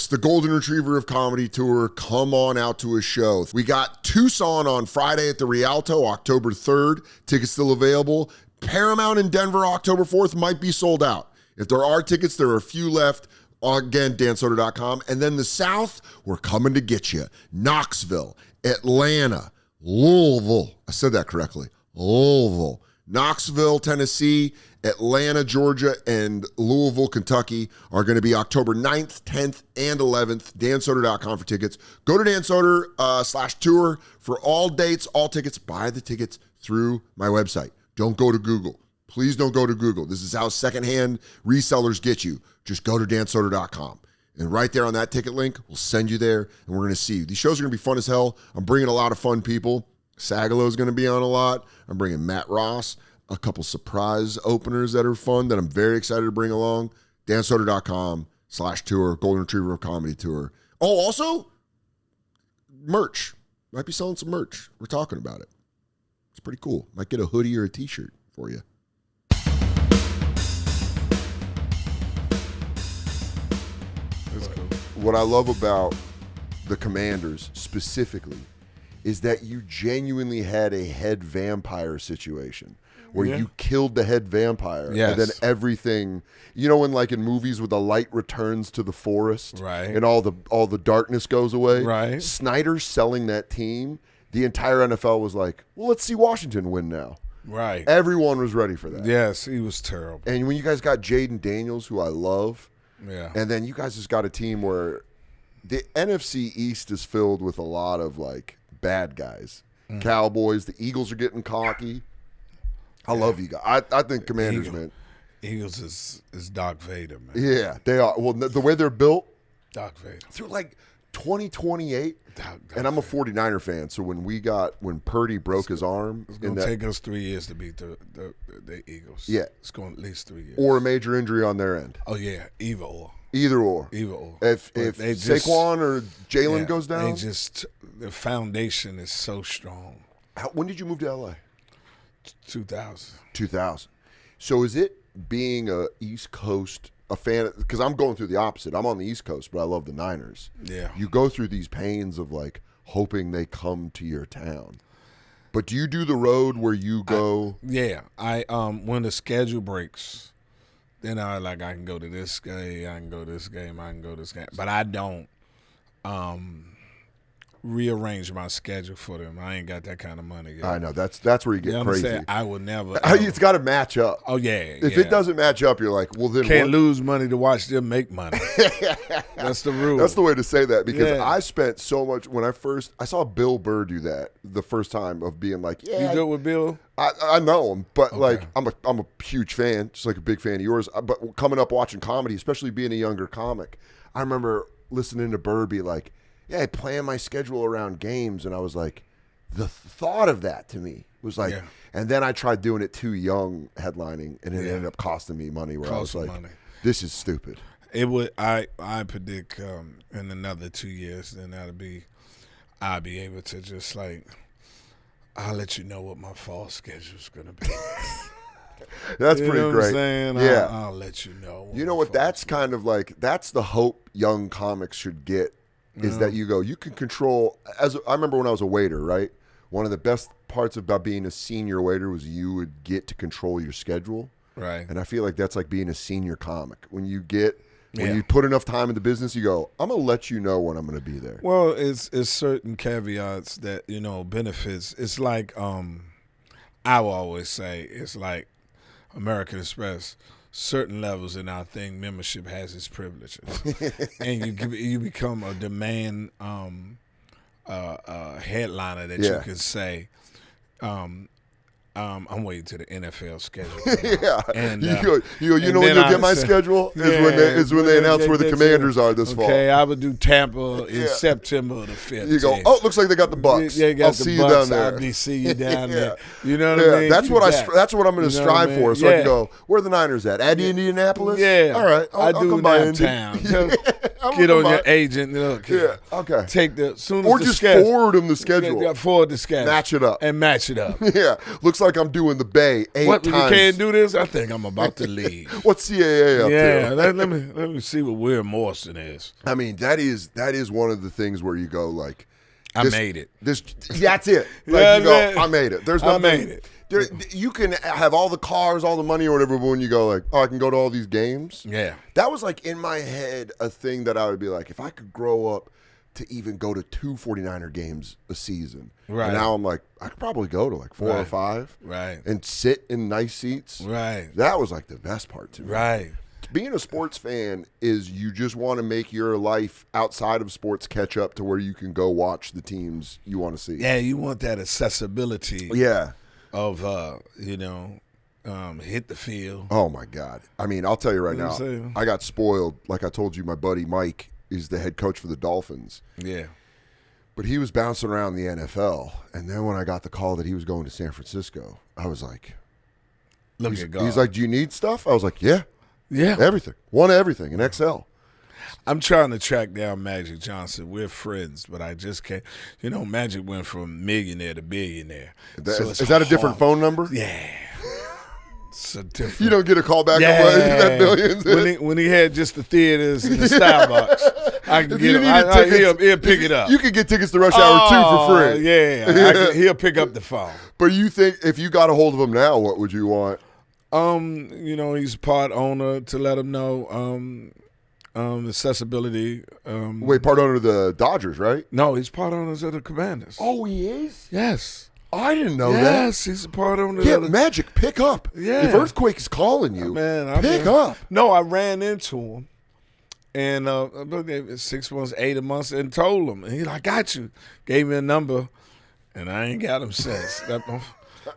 Yes, the Golden Retriever of Comedy Tour. Come on out to a show. We got Tucson on Friday at the Rialto, October 3rd. Tickets still available. Paramount in Denver, October 4th, might be sold out. If there are tickets, there are a few left. Again, dansoder.com. And then the South, we're coming to get you. Knoxville, Atlanta, Louisville. I said that correctly. Louisville, Knoxville, Tennessee, Atlanta, Georgia, and Louisville, Kentucky are going to be October 9th, 10th, and 11th. dansoder.com for tickets. Go to dansoder/tour for all dates, all tickets. Buy the tickets through my website. Don't go to Google. Please don't go to Google. This is how secondhand resellers get you. Just go to dansoder.com. And right there on that ticket link, we'll send you there, and we're going to see you. These shows are going to be fun as hell. I'm bringing a lot of fun people. Sagalo is going to be on a lot. I'm bringing Matt Ross, a couple surprise openers that are fun that I'm very excited to bring along. dansoder.com/tour, Golden Retriever of Comedy Tour. Oh, also, merch. Might be selling some merch. We're talking about it. It's pretty cool. Might get a hoodie or a t-shirt for you. That's cool. What I love about the Commanders specifically is that you genuinely had a head vampire situation where you killed the head vampire. Yes. And then everything, you know, when like in movies where the light returns to the forest and all the darkness goes away. Right. Snyder selling that team, the entire NFL was like, well, let's see Washington win now. Right. Everyone was ready for that. Yes, he was terrible. And when you guys got Jaden Daniels, who I love, and then you guys just got a team where the NFC East is filled with a lot of like bad guys. Cowboys, the Eagles are getting cocky. I love you guys. I think Commanders, man. Eagles is Darth Vader, man. Yeah, they are. Well, the way they're built, Darth Vader. through like 2028, and I'm a 49er fan, so when Purdy broke his arm. It's going to take us 3 years to beat the Eagles. Yeah. It's going at least 3 years. Or a major injury on their end. Oh, yeah, either or. Either or. If Saquon or Jalen goes down. The foundation is so strong. When did you move to LA? 2000. 2000. So is it being a East Coast, a fan, because I'm going through the opposite. I'm on the East Coast, but I love the Niners. Yeah. You go through these pains of like hoping they come to your town. But do you do the road where you go? I when the schedule breaks, then I can go to this game, I can go to this game, I can go to this game. But I don't rearrange my schedule for them. I ain't got that kind of money yet. I know. That's where you get crazy. I would never. It's got to match up. Oh, yeah. If it doesn't match up, you're like, well, then can't lose money to watch them make money. That's the rule. That's the way to say that, because I spent so much when I saw Bill Burr do that the first time of being like, You good with Bill? I know him, but like I'm a huge fan, just like a big fan of yours. But coming up watching comedy, especially being a younger comic, I remember listening to Burr be like, I plan my schedule around games, and I was like, the thought of that to me was like, and then I tried doing it too young, headlining, and it ended up costing me money. Where I was like, this is stupid. It would. I predict in another 2 years, then I'll be able to just like, I'll let you know what my fall schedule is gonna be. That's pretty great. What I'm saying? Yeah, I'll let you know. You know what? That's kind of like, that's the hope young comics should get. Is that you can control, I remember when I was a waiter, right? One of the best parts about being a senior waiter was you would get to control your schedule. Right. And I feel like that's like being a senior comic. When you put enough time in the business, you go, I'm going to let you know when I'm going to be there. Well, it's certain caveats that, benefits. It's like, I will always say, it's like American Express. Certain levels in our thing, membership has its privileges, and you become a demand headliner that you can say, I'm waiting to the NFL schedule. And you know when you'll get my schedule is when they announce where the Commanders are this fall. Okay, I would do Tampa in September the 5th. You go, it looks like they got the Bucks. I'll see you down there. I'll see you down there. You know what I mean? That's what I'm going to strive for. So I can go, where are the Niners at? At Indianapolis? Yeah. All right. I'll do come by downtown. Get on your agent. Look, okay. Take the soon as or the just schedule, forward them the schedule. Forward the schedule. Match it up. And match it up. Yeah. Looks like like I'm doing the Bay 8 What, times. you can't do this? I think I'm about to leave. What's CAA up Yeah, to? let me see what Weir Morrison is. I mean, that is one of the things where you go like, I made it. That's it. Like Yeah, you go, man. I made it. There's nothing. I made it. You can have all the cars, all the money, or whatever, but when you go like, oh, I can go to all these games. Yeah. That was like in my head a thing that I would be like, if I could grow up to even go to 2 49er games a season. Right. And now I'm like, I could probably go to like 4 or 5. Right. And sit in nice seats. Right. That was like the best part to me. Right. Being a sports fan is you just want to make your life outside of sports catch up to where you can go watch the teams you want to see. Yeah, you want that accessibility. Yeah. Of hit the field. Oh my God. I mean, I'll tell you right You know now, what I'm saying? I got spoiled. Like I told you, my buddy Mike is the head coach for the Dolphins. Yeah. But he was bouncing around the NFL. And then when I got the call that he was going to San Francisco, I was like, Look at God. He's like, do you need stuff? I was like, yeah. Yeah. Everything. Want everything in Excel. I'm trying to track down Magic Johnson. We're friends, but I just can't. You know, Magic went from millionaire to billionaire. Is that a different phone number? Yeah. It's a different. You don't get a call back Yeah. that millions. When he had just the theaters and the Starbucks, I can If get you him. needed tickets, He'll pick it up. You can get tickets to Rush Hour 2 for free. Yeah, he'll pick up the phone. But you think if you got a hold of him now, what would you want? He's a part owner to let him know accessibility. Wait, part owner of the Dodgers, right? No, he's part owners of the Commanders. Oh, he is? Yes. I didn't know Yes, he's a part owner that. Yeah, of the Magic, pick up. Yeah. If Earthquake is calling you, Man, pick up. No, I ran into him. And 6 months, 8 months, and told him. And he's like, I got you. Gave me a number, and I ain't got him since. That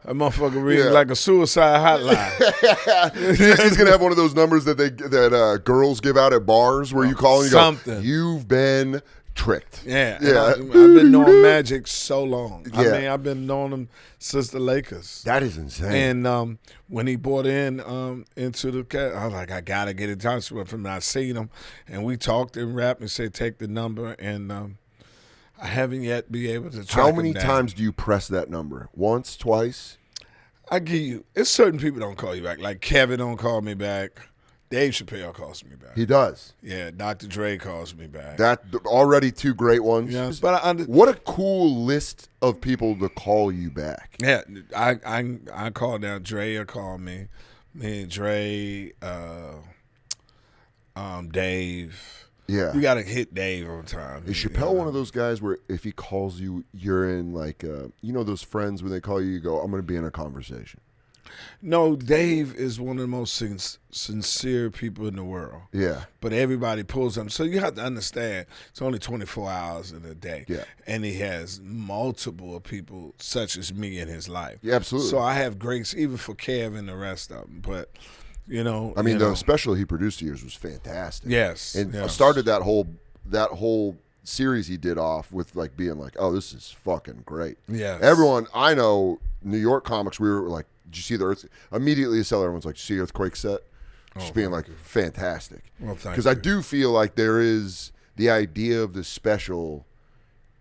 motherfucker reading like a suicide hotline. He's gonna have one of those numbers that girls give out at bars where you call and you Something. go, "You've been tricked." Yeah. Yeah. I've been knowing Magic so long. Yeah. I mean, I've been knowing him since the Lakers. That is insane. And when he bought into the cat, I was like, I gotta get in touch with him. And I seen him, and we talked and rapped and said, take the number. And I haven't yet been able to track How him many down. times do you press that number? Once, twice? I give you. It's certain people don't call you back. Like Kevin don't call me back. Dave Chappelle calls me back. He does. Yeah, Dr. Dre calls me back. That already 2 great ones. Yes, but What a cool list of people to call you back. yeah, I call down. Dre will call me. Me and Dre, Dave. Yeah. We gotta hit Dave on time. Is Chappelle one of those guys where if he calls you, you're in like, those friends when they call you, you go, I'm going to be in a conversation. No, Dave is one of the most sincere people in the world. Yeah. But everybody pulls him. So you have to understand, it's only 24 hours in a day. Yeah. And he has multiple people such as me in his life. Yeah, absolutely. So I have grace even for Kev and the rest of them. But, the special he produced yours was fantastic. Yes. And yes. started that whole series he did off with like being like, oh, this is fucking great. Yes. Everyone, I know, New York comics, we were like, did you see the Earth? Immediately, everyone's like, see Earthquake set? Just being like, fantastic. Well, thank Because you. I do feel like there is the idea of the special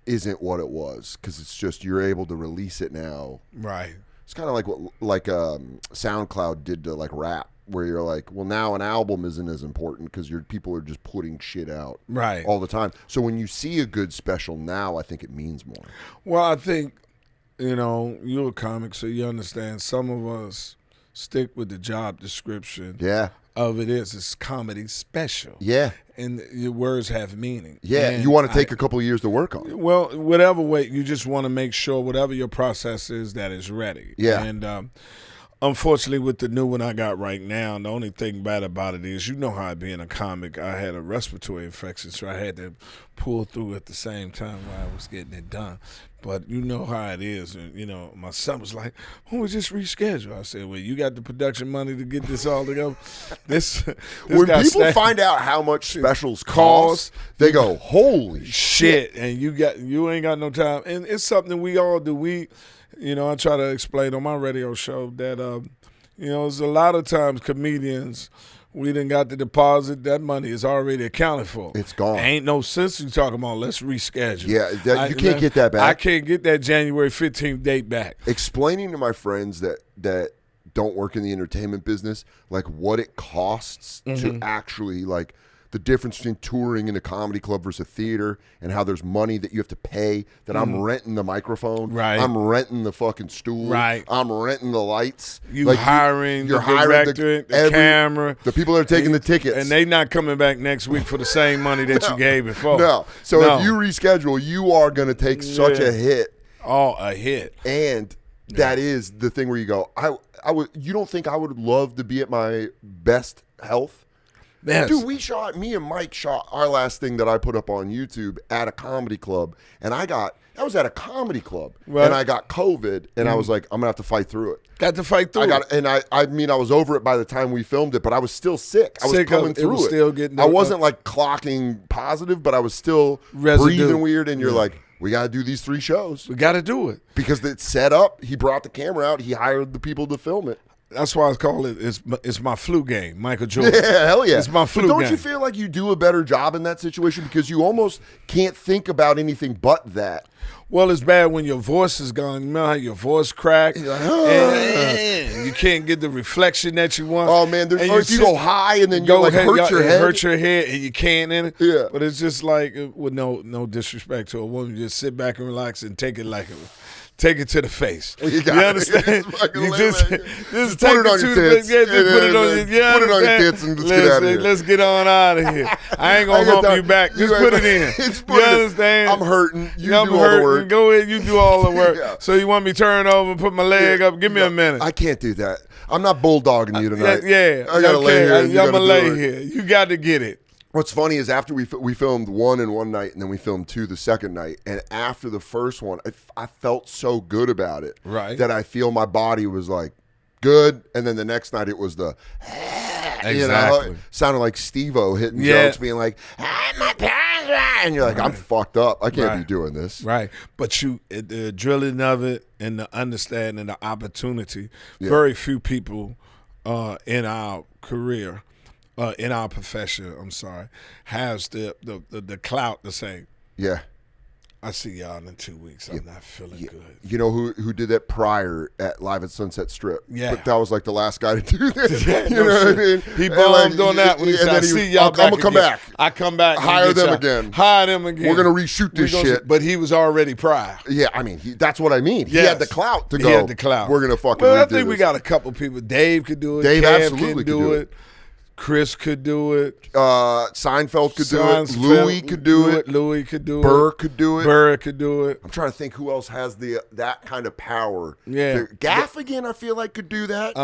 isn't what it was because it's just you're able to release it now. Right. It's kind of like what SoundCloud did to like rap, where you're like, well, now an album isn't as important because people are just putting shit out Right. all the time. So when you see a good special now, I think it means more. Well, I think, you're a comic, so you understand some of us stick with the job description Yeah. of it's comedy special. Yeah. And your words have meaning. Yeah. And You want to take a couple of years to work on it. Well, whatever way, you just want to make sure whatever your process is, that is ready. Yeah. And unfortunately, with the new one I got right now, the only thing bad about it is, how being a comic, I had a respiratory infection, so I had to pull through at the same time while I was getting it done. But you know how it is. And, my son was like, "Why we just reschedule?" I said, "Well, you got the production money to get this all together." This When got people stacked. find out how much specials cost, they go, holy shit. shit, and you ain't got no time. And it's something we all do. I try to explain on my radio show that there's a lot of times comedians We done got the deposit. That money is already accounted for. It's gone. Ain't no sense you talking about let's reschedule. Yeah, you can't get that back. I can't get that January 15th date back. Explaining to my friends that don't work in the entertainment business, like what it costs to actually like the difference between touring in a comedy club versus a theater and how there's money that you have to pay, that I'm renting the microphone, right? I'm renting the fucking stool, right? I'm renting the lights. You're like hiring you're the hiring director, the camera. The people that are taking the tickets. And they not coming back next week for the same money that you gave before. No. So if you reschedule, you are going to take such a hit. Oh, a hit. And that is the thing where you go, you don't think I would love to be at my best health? Yes. Dude, me and Mike shot our last thing that I put up on YouTube at a comedy club, and I was at a comedy club, and I got COVID, and I was like, I'm gonna have to fight through it. Got to fight through it. And I mean, I was over it by the time we filmed it, but I was still sick. I was coming through it. Still getting I wasn't like clocking positive, but I was still breathing weird, and you're like, we got to do these 3 shows. We got to do it. Because it's set up. He brought the camera out. He hired the people to film it. That's why I call it, it's my flu game, Michael Jordan. Yeah, hell yeah. It's my flu game. But don't you feel like you do a better job in that situation because you almost can't think about anything but that? Well, it's bad when your voice is gone. You know how your voice cracks? Like, and you can't get the reflection that you want. Oh, man. Or if you go high and then you like hurt your head. Hurt your head and you can't in it. Yeah. But it's just like, with no disrespect to a woman, just sit back and relax and take it like take it to the face. You understand? You just take put it on your tits. Put it on your tits and let's get out of here. Let's get on out of here. I ain't going to hump you back. Just put it in. You understand? I'm hurting. You do all the work. Go ahead. You do all the work. Yeah. So you want me to turn over and put my leg up? Give me a minute. I can't do that. I'm not bulldogging you tonight. Yeah. I got to lay here. I'm going to lay here. You got to get it. What's funny is after we filmed 1 in one night and then we filmed 2 the second night, and after the first one, I felt so good about it, that I feel my body was like good, and then the next night it was the exactly. It sounded like Steve-O hitting jokes, being like, my parents, and you're like, I'm fucked up. I can't be doing this. Right, but the drilling of it and the understanding, the opportunity. Very few people in our career. In our profession, has the clout to say, I see y'all in 2 weeks. I'm not feeling good. You know who did that prior at Live at Sunset Strip? Yeah. But that was like the last guy to do that. You know what I mean? He bombed on that when he said, I see y'all back. I'm going to come back. I come back. Hire them again. Hire them again. We're going to reshoot this shit. But he was already prior. Yeah, I mean, that's what I mean. He had the clout to go. He had the clout. We're going to fucking Well, I redo think we this. got a couple people. Dave could do it. Dave Kev absolutely can do it. Chris could do it. Seinfeld could do it. Louis could do it. Louis could do it. Burr could do it. Burr could do it. I'm trying to think who else has that kind of power. Yeah. Gaffigan, I feel like, could do that.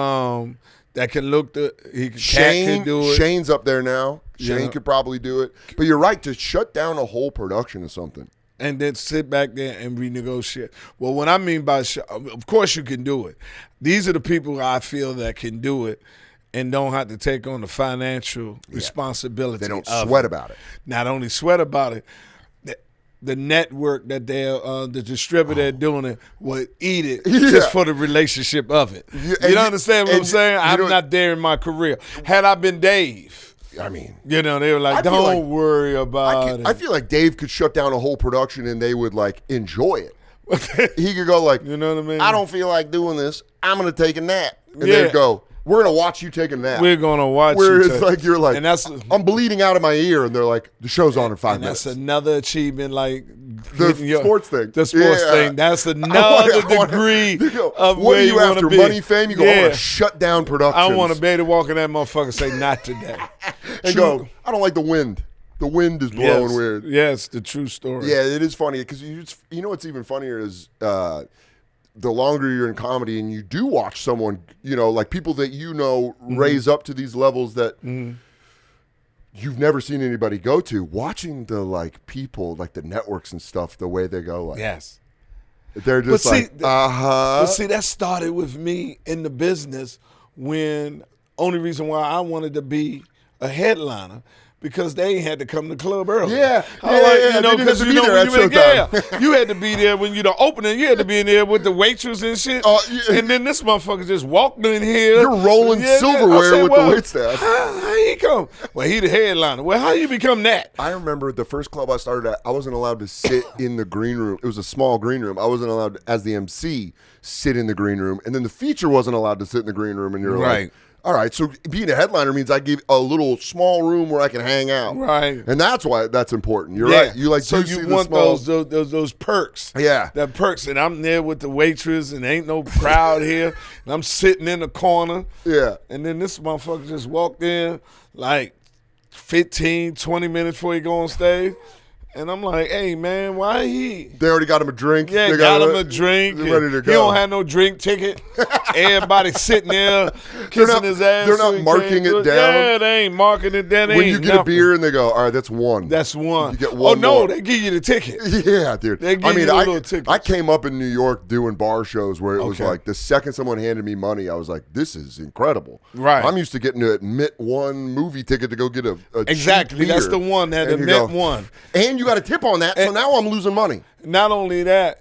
That can look Shane Cat could do it. Shane's up there now. Shane could probably do it. But you're right, to shut down a whole production of something. And then sit back there and renegotiate. Well, what I mean by of course you can do it. These are the people I feel that can do it and don't have to take on the financial responsibility. They don't sweat about it. Not only sweat about it, the network that the distributor doing it will eat it just for the relationship of it. You understand what I'm saying? I'm not there in my career. Had I been Dave, I mean, they were like, don't worry about it. I feel like Dave could shut down a whole production and they would like enjoy it. He could go like, you know what I mean? I don't feel like doing this. I'm going to take a nap. And they'd go, we're going to watch you take a nap. We're going to watch Where you it's like, you're like, and that's, I'm bleeding out of my ear. And they're like, the show's on in 5 minutes. That's another achievement, like the sports thing. The sports thing. That's another degree of what where are you after? be. Money, fame? You go, I want to shut down productions. I want to be able to walk in that motherfucker and say, not today. And go, I don't like the wind. The wind is blowing weird. Yes, the true story. Yeah, it is funny because you know what's even funnier is the longer you're in comedy and you do watch someone, like people that raise up to these levels that you've never seen anybody go to, watching the like people, like the networks and stuff, the way they go, like, they're just But see, that started with me in the business when only reason why I wanted to be a headliner because they ain't had to come to the club early. Yeah, You know, they didn't have because to you be know there when at you showtime. you had to be there when you the opening. You had to be in there with the waitress and shit. Yeah. And then this motherfucker just walked in here. You're rolling silverware with the waitstaff. How he come? Well, he the headliner. Well, how you become that? I remember the first club I started at, I wasn't allowed to sit in the green room. It was a small green room. I wasn't allowed to, as the MC, sit in the green room. And then the feature wasn't allowed to sit in the green room. And you're like, all right, so being a headliner means I give a little small room where I can hang out. Right. And that's why that's important. You're right. You so you want those perks. Yeah. That perks. And I'm there with the waitress and ain't no crowd here. And I'm sitting in the corner. Yeah. And then this motherfucker just walked in like 15, 20 minutes before he go on stage. And I'm like, hey, man, why he? They already got him a drink. Yeah, they got him a drink. They're ready to go. He don't have no drink ticket. Everybody sitting there kissing his ass. They're not marking it down. Yeah, they ain't marking it down. When you get a beer and they go, all right, that's one. That's one. You get one more. more. They give you the ticket. Yeah, dude. They give you a little ticket. I came up in New York doing bar shows where it was like the second someone handed me money, I was like, this is incredible. Right. I'm used to getting to admit one movie ticket to go get a exactly. cheap beer. That's the one that admit one. And you got a tip on that. So now I'm losing money. Not only that,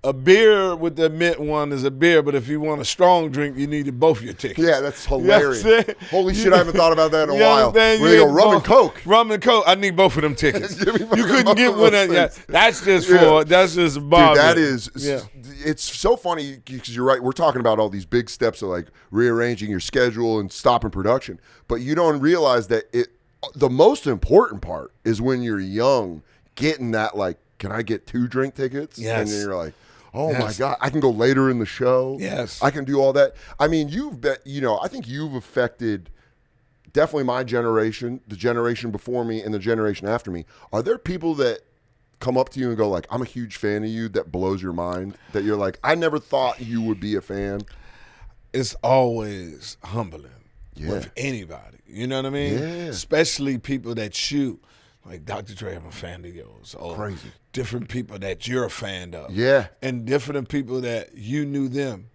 a beer with the mint one is a beer, but if you want a strong drink, you needed both your tickets. Yeah, that's hilarious. You know Holy shit, I haven't thought about that in a while. Where you go, rum and Coke. Rum and Coke. I need both of them tickets. You couldn't get one of them. That's just that's just Bob. Dude, that is, it's so funny because you're right. We're talking about all these big steps of like rearranging your schedule and stopping production, but you don't realize that the most important part is when you're young, getting that like, can I get 2 drink tickets? Yes. And then you're like, oh my God, I can go later in the show. Yes. I can do all that. I mean, I think you've affected definitely my generation, the generation before me, and the generation after me. Are there people that come up to you and go like, I'm a huge fan of you, that blows your mind? That you're like, I never thought you would be a fan? It's always humbling with anybody. You know what I mean? Yeah. Especially people that shoot. Like Dr. Dre, I'm a fan of yours. Or crazy. Different people that you're a fan of. Yeah. And different people that you knew them.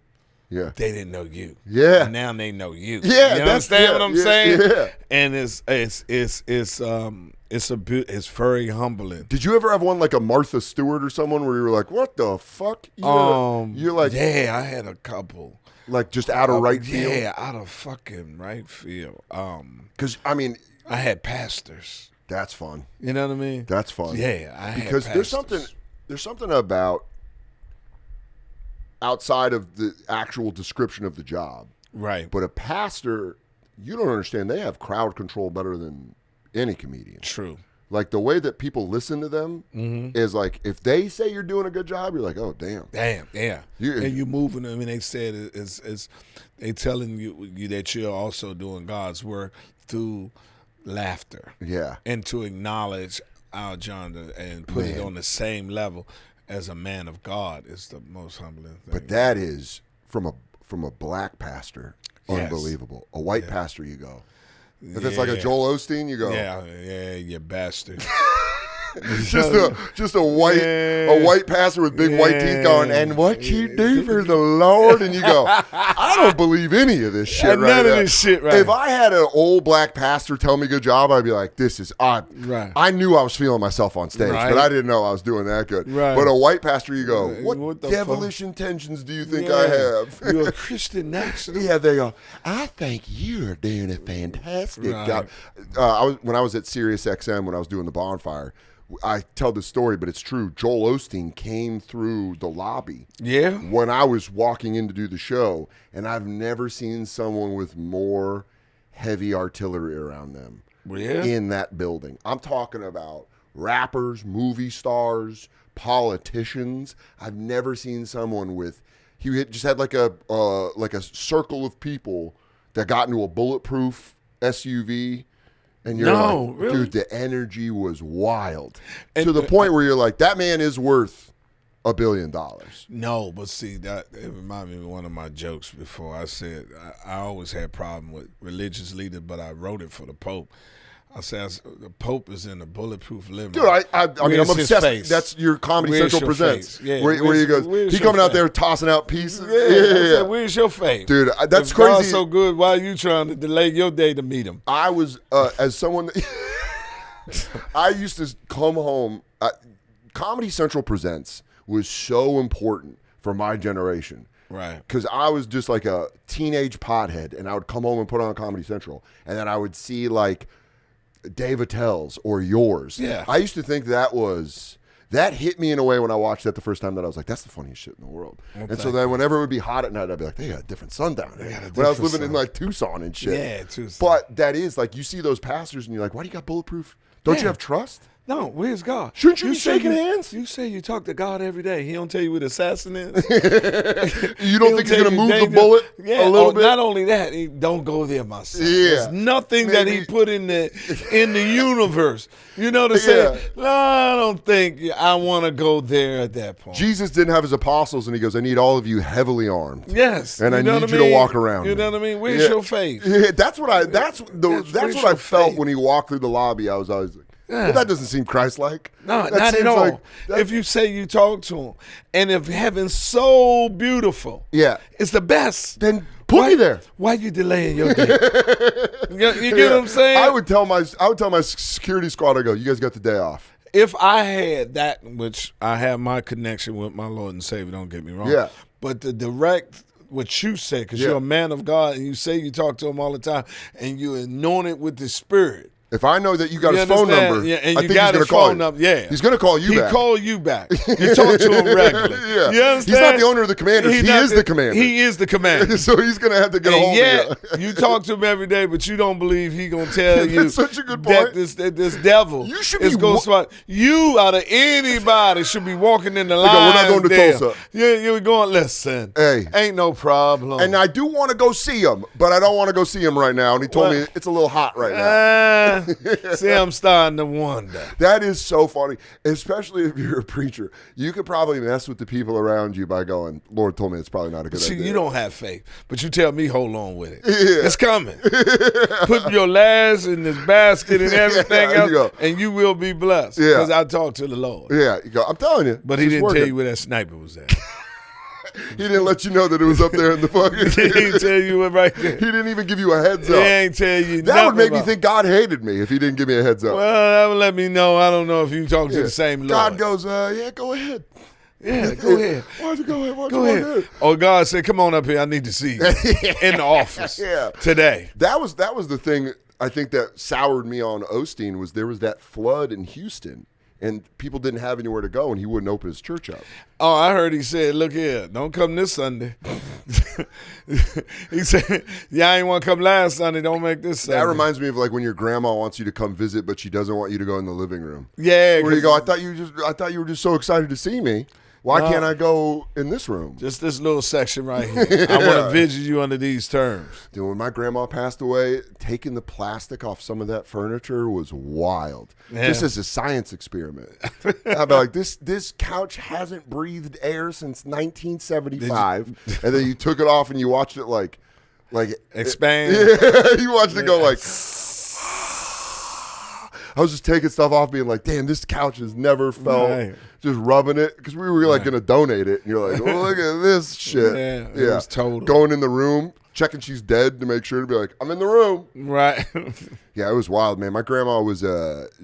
Yeah. They didn't know you. Yeah. And now they know you. Yeah. You understand what I'm saying? Yeah. And it's very humbling. Did you ever have one like a Martha Stewart or someone where you were like, what the fuck? You're like, yeah, I had a couple. Like just out of right field? Yeah, out of fucking right field. Because, I mean. I had pastors. That's fun. You know what I mean? That's fun. Yeah, because there's something about outside of the actual description of the job. Right. But a pastor, you don't understand, they have crowd control better than any comedian. True. Like the way that people listen to them is like, if they say you're doing a good job, you're like, oh, damn. Damn, yeah. And you moving them, and they said it's they telling you that you're also doing God's work through laughter. Yeah. And to acknowledge our genre and put it on the same level as a man of God is the most humbling thing. But that is from a black pastor, unbelievable. A white pastor, you go. If it's like a Joel Osteen, you go. Yeah, you bastard. just a white pastor with big white teeth going, and what you do for the Lord, and you go, I don't believe any of this shit right now. None of this shit right. If I had an old black pastor tell me good job, I'd be like, this is odd. Right. I knew I was feeling myself on stage, but I didn't know I was doing that good. Right. But a white pastor, you go, what the devilish intentions do you think I have? You're a Christian national. Yeah, they go, I think you're doing a fantastic job. When I was at Sirius XM, when I was doing the bonfire, I tell this story, but it's true. Joel Osteen came through the lobby when I was walking in to do the show, and I've never seen someone with more heavy artillery around them in that building. I'm talking about rappers, movie stars, politicians. I've never seen someone with – he just had like a circle of people that got into a bulletproof SUV. And you're like, really? Dude, the energy was wild. And, to the point where you're like, that man is worth $1 billion. No, but see, that it reminded me of one of my jokes before. I said I always had a problem with religious leaders, but I wrote it for the Pope. I said the Pope is in a bulletproof limo. Dude, I mean, I'm obsessed. That's your Comedy Central presents. Yeah, where he goes, he coming out there tossing out pieces. Yeah. Where's your face? Dude, that's if crazy. God's so good, why are you trying to delay your day to meet him? I was, as someone I used to come home. Comedy Central Presents was so important for my generation. Right. Because I was just like a teenage pothead, and I would come home and put on Comedy Central, and then I would see like Dave Attell's or yours. Yeah. I used to think that hit me in a way when I watched that the first time that I was like, that's the funniest shit in the world. Well, and so then whenever it would be hot at night, I'd be like, they got a different sun down there. When I was living in like Tucson and shit. Yeah, Tucson. But that is like, you see those pastors and you're like, why do you got bulletproof? Don't you have trust? No, where's God? Shouldn't you be shaking hands? You say you talk to God every day. He don't tell you where the assassin is. You don't think he's going to move the bullet a little bit? Not only that, he don't go there, my son. Yeah. There's nothing that he put in the universe. You know to say, no, I don't think I want to go there at that point. Jesus didn't have his apostles, and he goes, I need all of you heavily armed. Yes. And I need you to walk around. You know what I mean? Where's your faith? Yeah, that's what I felt when he walked through the lobby. I was always like, well, that doesn't seem Christ-like. No, that not seems at all. like if you say you talk to him, and if heaven's so beautiful, it's the best. Then put me there. Why you delaying your day? you get what I'm saying? I would tell my security squad, I go, you guys got the day off. If I had that, which I have my connection with my Lord and Savior, don't get me wrong. Yeah. But the direct what you say, because you're a man of God, and you say you talk to him all the time, and you're anointed with the Spirit. If I know that you got his phone number, and I you think got he's his going to call phone number, He's going to call you back. He call you back. You talk to him regularly. Yeah. You understand? He's not the owner of the Commanders. He is the commander. He is the commander. So he's going to have to get a hold of you. You talk to him every day, but you don't believe he going to tell you That's such a good point. that this devil is going to spot. You out of anybody should be walking in the line. We're not going to Tulsa. You're going, listen, ain't no problem. And I do want to go see him, but I don't want to go see him right now. And he told me it's a little hot right now. See, I'm starting to wonder. That is so funny, especially if you're a preacher. You could probably mess with the people around you by going, Lord told me it's probably not a good idea. You don't have faith, but you tell me hold on with it. Yeah. It's coming. Put your last in this basket and everything else, and you will be blessed. Because I talked to the Lord. Yeah, you go, I'm telling you. But he didn't tell you where that sniper was at. He didn't let you know that it was up there in the fucking. He didn't tell you it right there. He didn't even give you a heads up. He ain't tell you. That would make me think God hated me if he didn't give me a heads up. Well, that would let me know. I don't know if you talk to the same Lord. God goes, yeah, go ahead. Yeah, go ahead. Why'd you go ahead? Go ahead. Or God said, come on up here. I need to see you in the office today. That was the thing I think that soured me on Osteen was there was that flood in Houston. And people didn't have anywhere to go, and he wouldn't open his church up. Oh, I heard he said, look here, don't come this Sunday. He said, I ain't want to come last Sunday, don't make this Sunday. That reminds me of like when your grandma wants you to come visit, but she doesn't want you to go in the living room. Yeah. Where you go, I thought you were just so excited to see me. Why can't I go in this room? Just this little section right here. I want to visit you under these terms. Dude, when my grandma passed away, taking the plastic off some of that furniture was wild. Yeah. Just as a science experiment. I'd be like, this couch hasn't breathed air since 1975. And then you took it off and you watched it like expand. You watched it go like. I was just taking stuff off, being like, "Damn, this couch has never felt." Just rubbing it because we were like going to donate it, and you're like, "Oh, look at this shit." Yeah, it was total. Going in the room, checking she's dead to make sure to be like, "I'm in the room." Right. Yeah, it was wild, man. My grandma was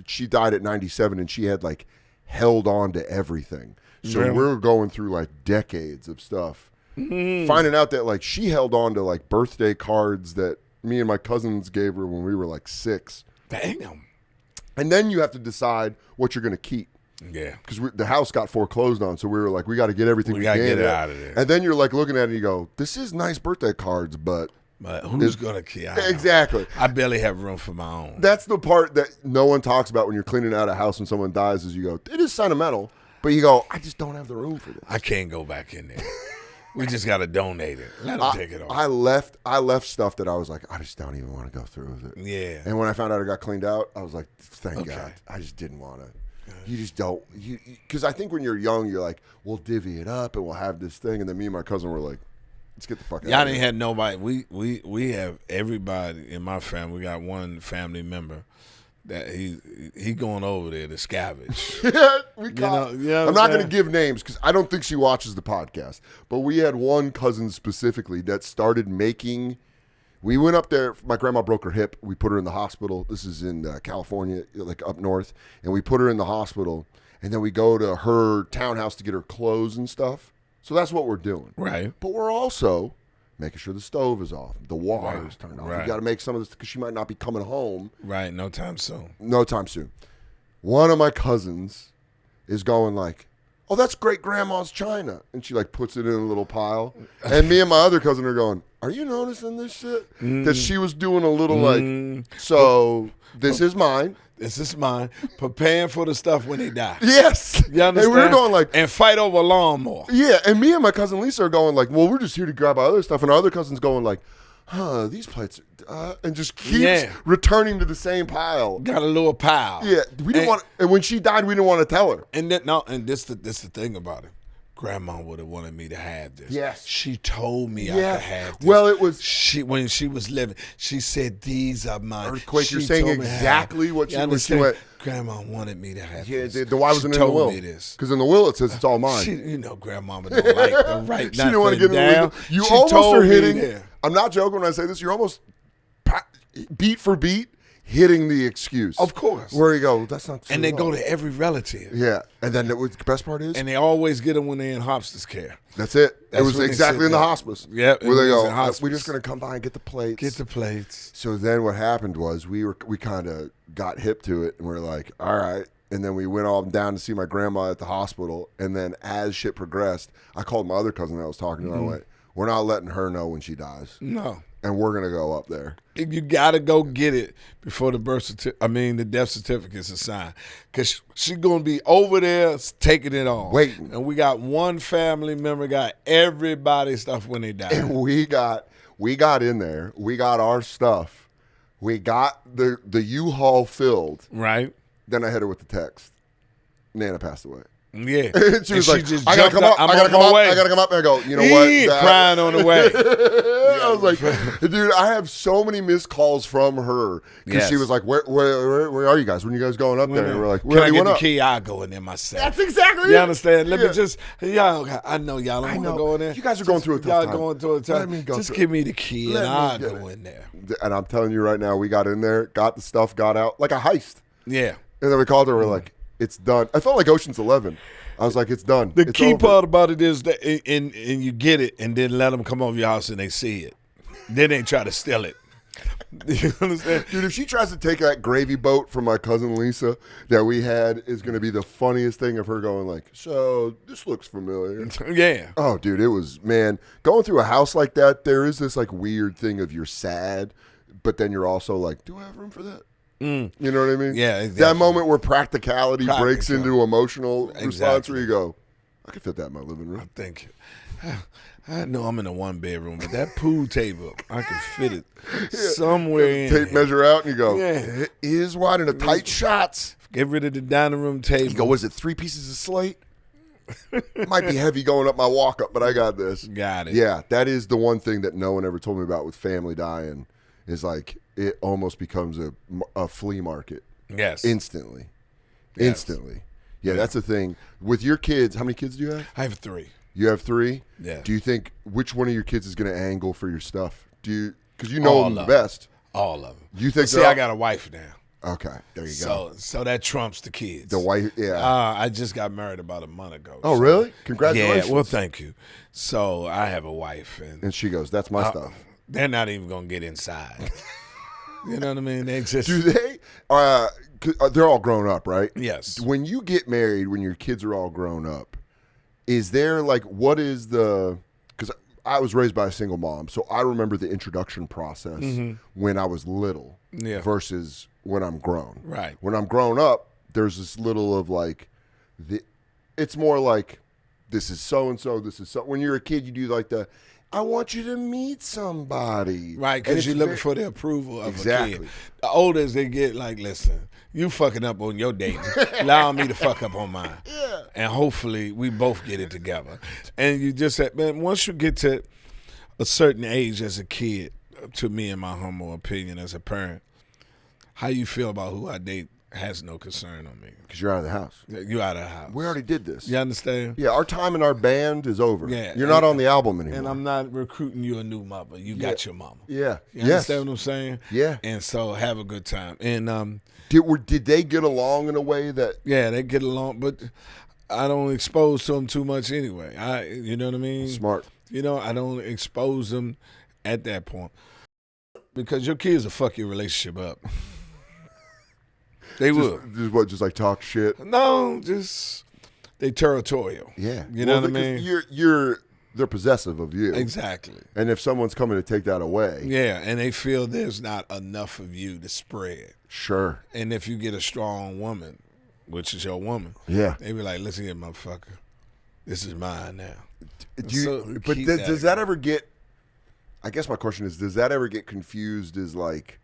she died at 97, and she had like held on to everything. So we were going through like decades of stuff, finding out that like she held on to like birthday cards that me and my cousins gave her when we were like 6. Damn. And then you have to decide what you're going to keep. Yeah. Because the house got foreclosed on, so we were like, we got to get everything we got can. to get it out of there. And then you're like looking at it and you go, this is nice birthday cards, but who's going to keep it? Exactly. I barely have room for my own. That's the part that no one talks about when you're cleaning out a house when someone dies is you go, it is sentimental, but you go, I just don't have the room for this. I can't go back in there. We just got to donate it. Let them take it off. I left stuff that I was like, I just don't even want to go through with it. Yeah. And when I found out it got cleaned out, I was like, thank God. I just didn't want to. You just don't. Because I think when you're young, you're like, we'll divvy it up and we'll have this thing. And then me and my cousin were like, let's get the fuck out of here. Y'all didn't have nobody. We have everybody in my family. We got one family member that he going over there to scavenge. I'm not going to give names because I don't think she watches the podcast. But we had one cousin specifically that started making We went up there. My grandma broke her hip. We put her in the hospital. This is in California, like up north. And we put her in the hospital. And then we go to her townhouse to get her clothes and stuff. So that's what we're doing. Right. But we're also making sure the stove is off, the water is turned off. Right. We got to make some of this because she might not be coming home. Right. No time soon. One of my cousins is going like, oh, that's great grandma's china. And she like puts it in a little pile. And me and my other cousin are going, are you noticing this shit? That she was doing a little like, so this is mine. This is mine. Preparing for the stuff when they die. Yes. You understand? And we were going like. And fight over a lawnmower. Yeah. And me and my cousin Lisa are going like, well, we're just here to grab our other stuff. And our other cousin's going like, these plates, and just keeps returning to the same pile. Got a little pile. Yeah. We didn't want, and when she died, we didn't want to tell her. And this the thing about it. Grandma would have wanted me to have this. Yes. She told me I could have this. Well, it was when she was living. She said, "These are mine." Earthquake. You're saying exactly what she went. Grandma wanted me to have yeah, this. the why wasn't in the will? Because in the will it says it's all mine. Grandma don't like the right. She didn't want to get down. You almost are hitting. I'm not joking when I say this. You're almost beat for beat hitting the excuse. Of course. Where you go, that's not true. And they go to every relative. Yeah. And then the best part is? And they always get them when they're in hospice care. That's it. It was exactly in the hospice. Yeah. Where they go, we're just going to come by and get the plates. Get the plates. So then what happened was we kind of got hip to it and we're like, all right. And then we went all down to see my grandma at the hospital. And then as shit progressed, I called my other cousin that I was talking to and I went, we're not letting her know when she dies. No. And we're going to go up there. You got to go get it before the the death certificate's are signed. Because she's going to be over there taking it on. Waiting. And we got one family member got everybody's stuff when they die. And we got in there. We got our stuff. We got the U-Haul filled. Right. Then I hit her with the text. Nana passed away. Yeah. And she was like, I gotta come up. I gotta come up. And I go, you know what? Crying on the way. I was like, dude, I have so many missed calls from her. Because she was like, where are you guys? When are you guys going up there? And we're like, can I get the key? I'll go in there myself. That's exactly it. You understand? Let me just, I know y'all don't want to go in there. You guys are going through a tough time. Y'all going through a tough time. Just give me the key and I'll go in there. And I'm telling you right now, we got in there, got the stuff, got out, like a heist. Yeah. And then we called her, we're like, it's done. I felt like Ocean's 11. I was like, it's done. The key part about it is that, and you get it, and then let them come over your house and they see it. Then they try to steal it. You understand? Dude, if she tries to take that gravy boat from my cousin Lisa that we had, is going to be the funniest thing of her going like, so this looks familiar. Yeah. Oh, dude, it was, man, going through a house like that, there is this like weird thing of you're sad, but then you're also like, do I have room for that? You know what I mean? Yeah, exactly. That moment where practicality breaks into emotional response where you go, I can fit that in my living room. I'm thinking, I know I'm in a one bedroom, but that pool table, I can fit it somewhere in tape measure out and you go, it is wide in a tight shots. Get rid of the dining room table. You go, was it 3 pieces of slate? Might be heavy going up my walk up, but I got this. Got it. Yeah, that is the one thing that no one ever told me about with family dying is like it almost becomes a flea market. Yes. Instantly. Yes. Instantly. Yeah, that's the thing. With your kids, how many kids do you have? I have 3. You have 3? Yeah. Do you think which one of your kids is going to angle for your stuff? Because you know them the best. All of them. You think? See, I got a wife now. Okay, there you go. So that trumps the kids. The wife, yeah. I just got married about a month ago. Oh, really? Congratulations. Yeah, well, thank you. So I have a wife. And she goes, that's my stuff. They're not even going to get inside. You know what I mean? They just. Do they? They're all grown up, right? Yes. When you get married, when your kids are all grown up, is there like, what is the, because I was raised by a single mom, so I remember the introduction process when I was little versus when I'm grown. Right. When I'm grown up, there's this little of like, it's more like, this is so-and-so, this is so. When you're a kid, you do like I want you to meet somebody. Right, because you're looking for the approval of a kid. The older they get, like, listen, you fucking up on your dating. Allow me to fuck up on mine. Yeah. And hopefully we both get it together. And you just said, man, once you get to a certain age as a kid, to me, in my humble opinion as a parent, how you feel about who I date has no concern on me. Because you're out of the house. You out of the house. We already did this. You understand? Yeah, our time in our band is over. Yeah, You're not on the album anymore. And I'm not recruiting you a new mother. You got your mama. Yeah. You understand what I'm saying? Yeah. And so have a good time. And did they get along in a way that? Yeah, they get along, but I don't expose to them too much anyway. You know what I mean? Smart. You know, I don't expose them at that point because your kids will fuck your relationship up. They will. Just like talk shit? No, just they territorial. Yeah. You know what I mean? They're possessive of you. Exactly. And if someone's coming to take that away. Yeah, and they feel there's not enough of you to spread. Sure. And if you get a strong woman, which is your woman, yeah, they be like, listen here, motherfucker. This is mine now. Does that ever get, I guess my question is, does that ever get confused as like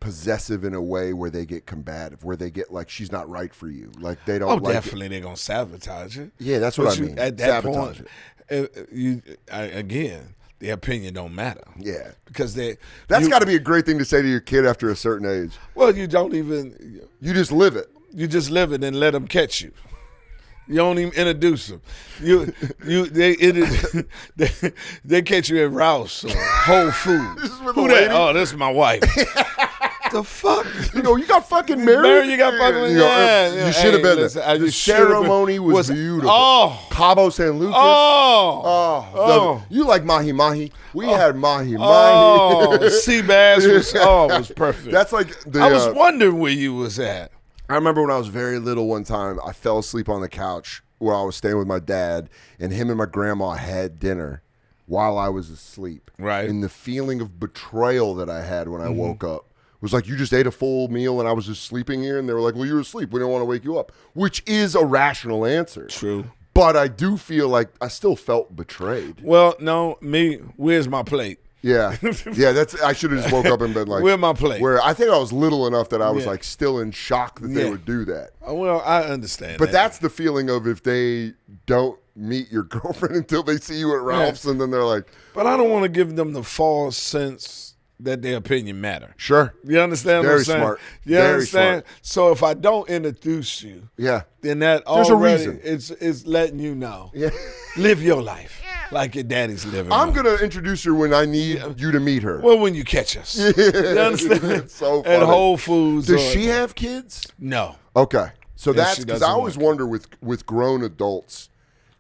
possessive in a way where they get combative, where they get like she's not right for you, like they don't. Oh, definitely they're gonna sabotage it. Yeah, that's what I mean. At that sabotage point, again, the opinion don't matter. Yeah, because that's got to be a great thing to say to your kid after a certain age. Well, you don't even. You just live it. You just live it and let them catch you. You don't even introduce them. They catch you at Rouse or Whole Foods. Who that? Oh, this is my wife. The fuck? You got fucking married. You got fucking You should have been there. The ceremony was beautiful. Oh, Cabo San Lucas. Oh. You like mahi mahi? We had mahi mahi. Oh, sea bass was perfect. That's like I was wondering where you was at. I remember when I was very little one time, I fell asleep on the couch where I was staying with my dad, and him and my grandma had dinner while I was asleep. Right. And the feeling of betrayal that I had when I woke up was like, you just ate a full meal and I was just sleeping here, and they were like, well, you were asleep. We didn't want to wake you up, which is a rational answer. True. But I do feel like I still felt betrayed. Well, no, where's my plate? Yeah, I should have just woke up and been like, where's my plate? Where I think I was little enough that I was like still in shock that they would do that. Well, I understand. But that's the feeling of if they don't meet your girlfriend until they see you at Ralph's, and then they're like. But I don't want to give them the false sense that their opinion matter. Sure. You understand what I'm saying? Smart. You Very understand? smart. So if I don't introduce you, then that there's already a reason. It's letting you know. Yeah. Live your life like your daddy's living. I'm going to introduce her when I need you to meet her. Well, when you catch us. You understand? So funny. At Whole Foods. Does she have kids? No. Okay. So that's she because I doesn't always wonder with grown adults,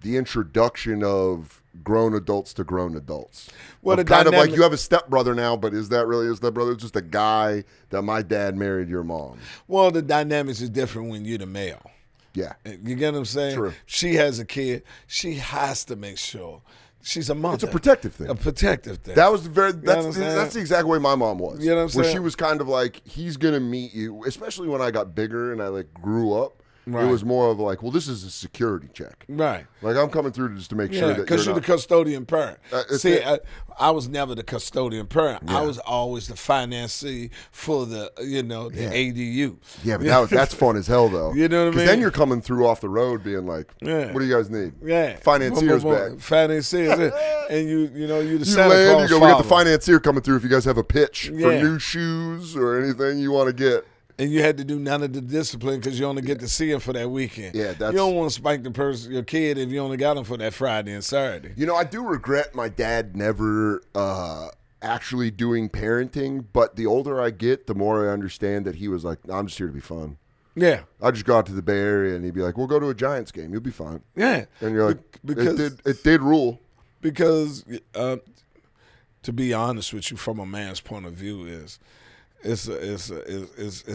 the introduction of grown adults to grown adults. Well, of kind of like you have a stepbrother now, but is that really a stepbrother? It's just a guy that my dad married your mom. Well, the dynamics is different when you're the male. Yeah. You get what I'm saying? True. She has a kid. She has to make sure she's a mother. It's a protective thing. A protective thing. That was that's the exact way my mom was. You know what I'm saying? Where she was kind of like, he's gonna meet you, especially when I got bigger and I like grew up. Right. It was more of like, well, this is a security check. Right. Like I'm coming through just to make sure that because you're the custodian parent. See, I was never the custodian parent. Yeah. I was always the financier for the ADU. Yeah, but that's fun as hell though. You know what I mean? Because then you're coming through off the road being like, what do you guys need? Yeah. Financier's back. Financiers. And you the you Santa land, Claus you go, we got the father. financier coming through if you guys have a pitch for new shoes or anything you want to get. And you had to do none of the discipline because you only get to see him for that weekend. Yeah, you don't want to spank your kid if you only got him for that Friday and Saturday. You know, I do regret my dad never actually doing parenting, but the older I get, the more I understand that he was like, I'm just here to be fun. Yeah. I just go out to the Bay Area and he'd be like, we'll go to a Giants game. You'll be fine. Yeah. And you're like, because it did rule. Because to be honest with you, from a man's point of view, it's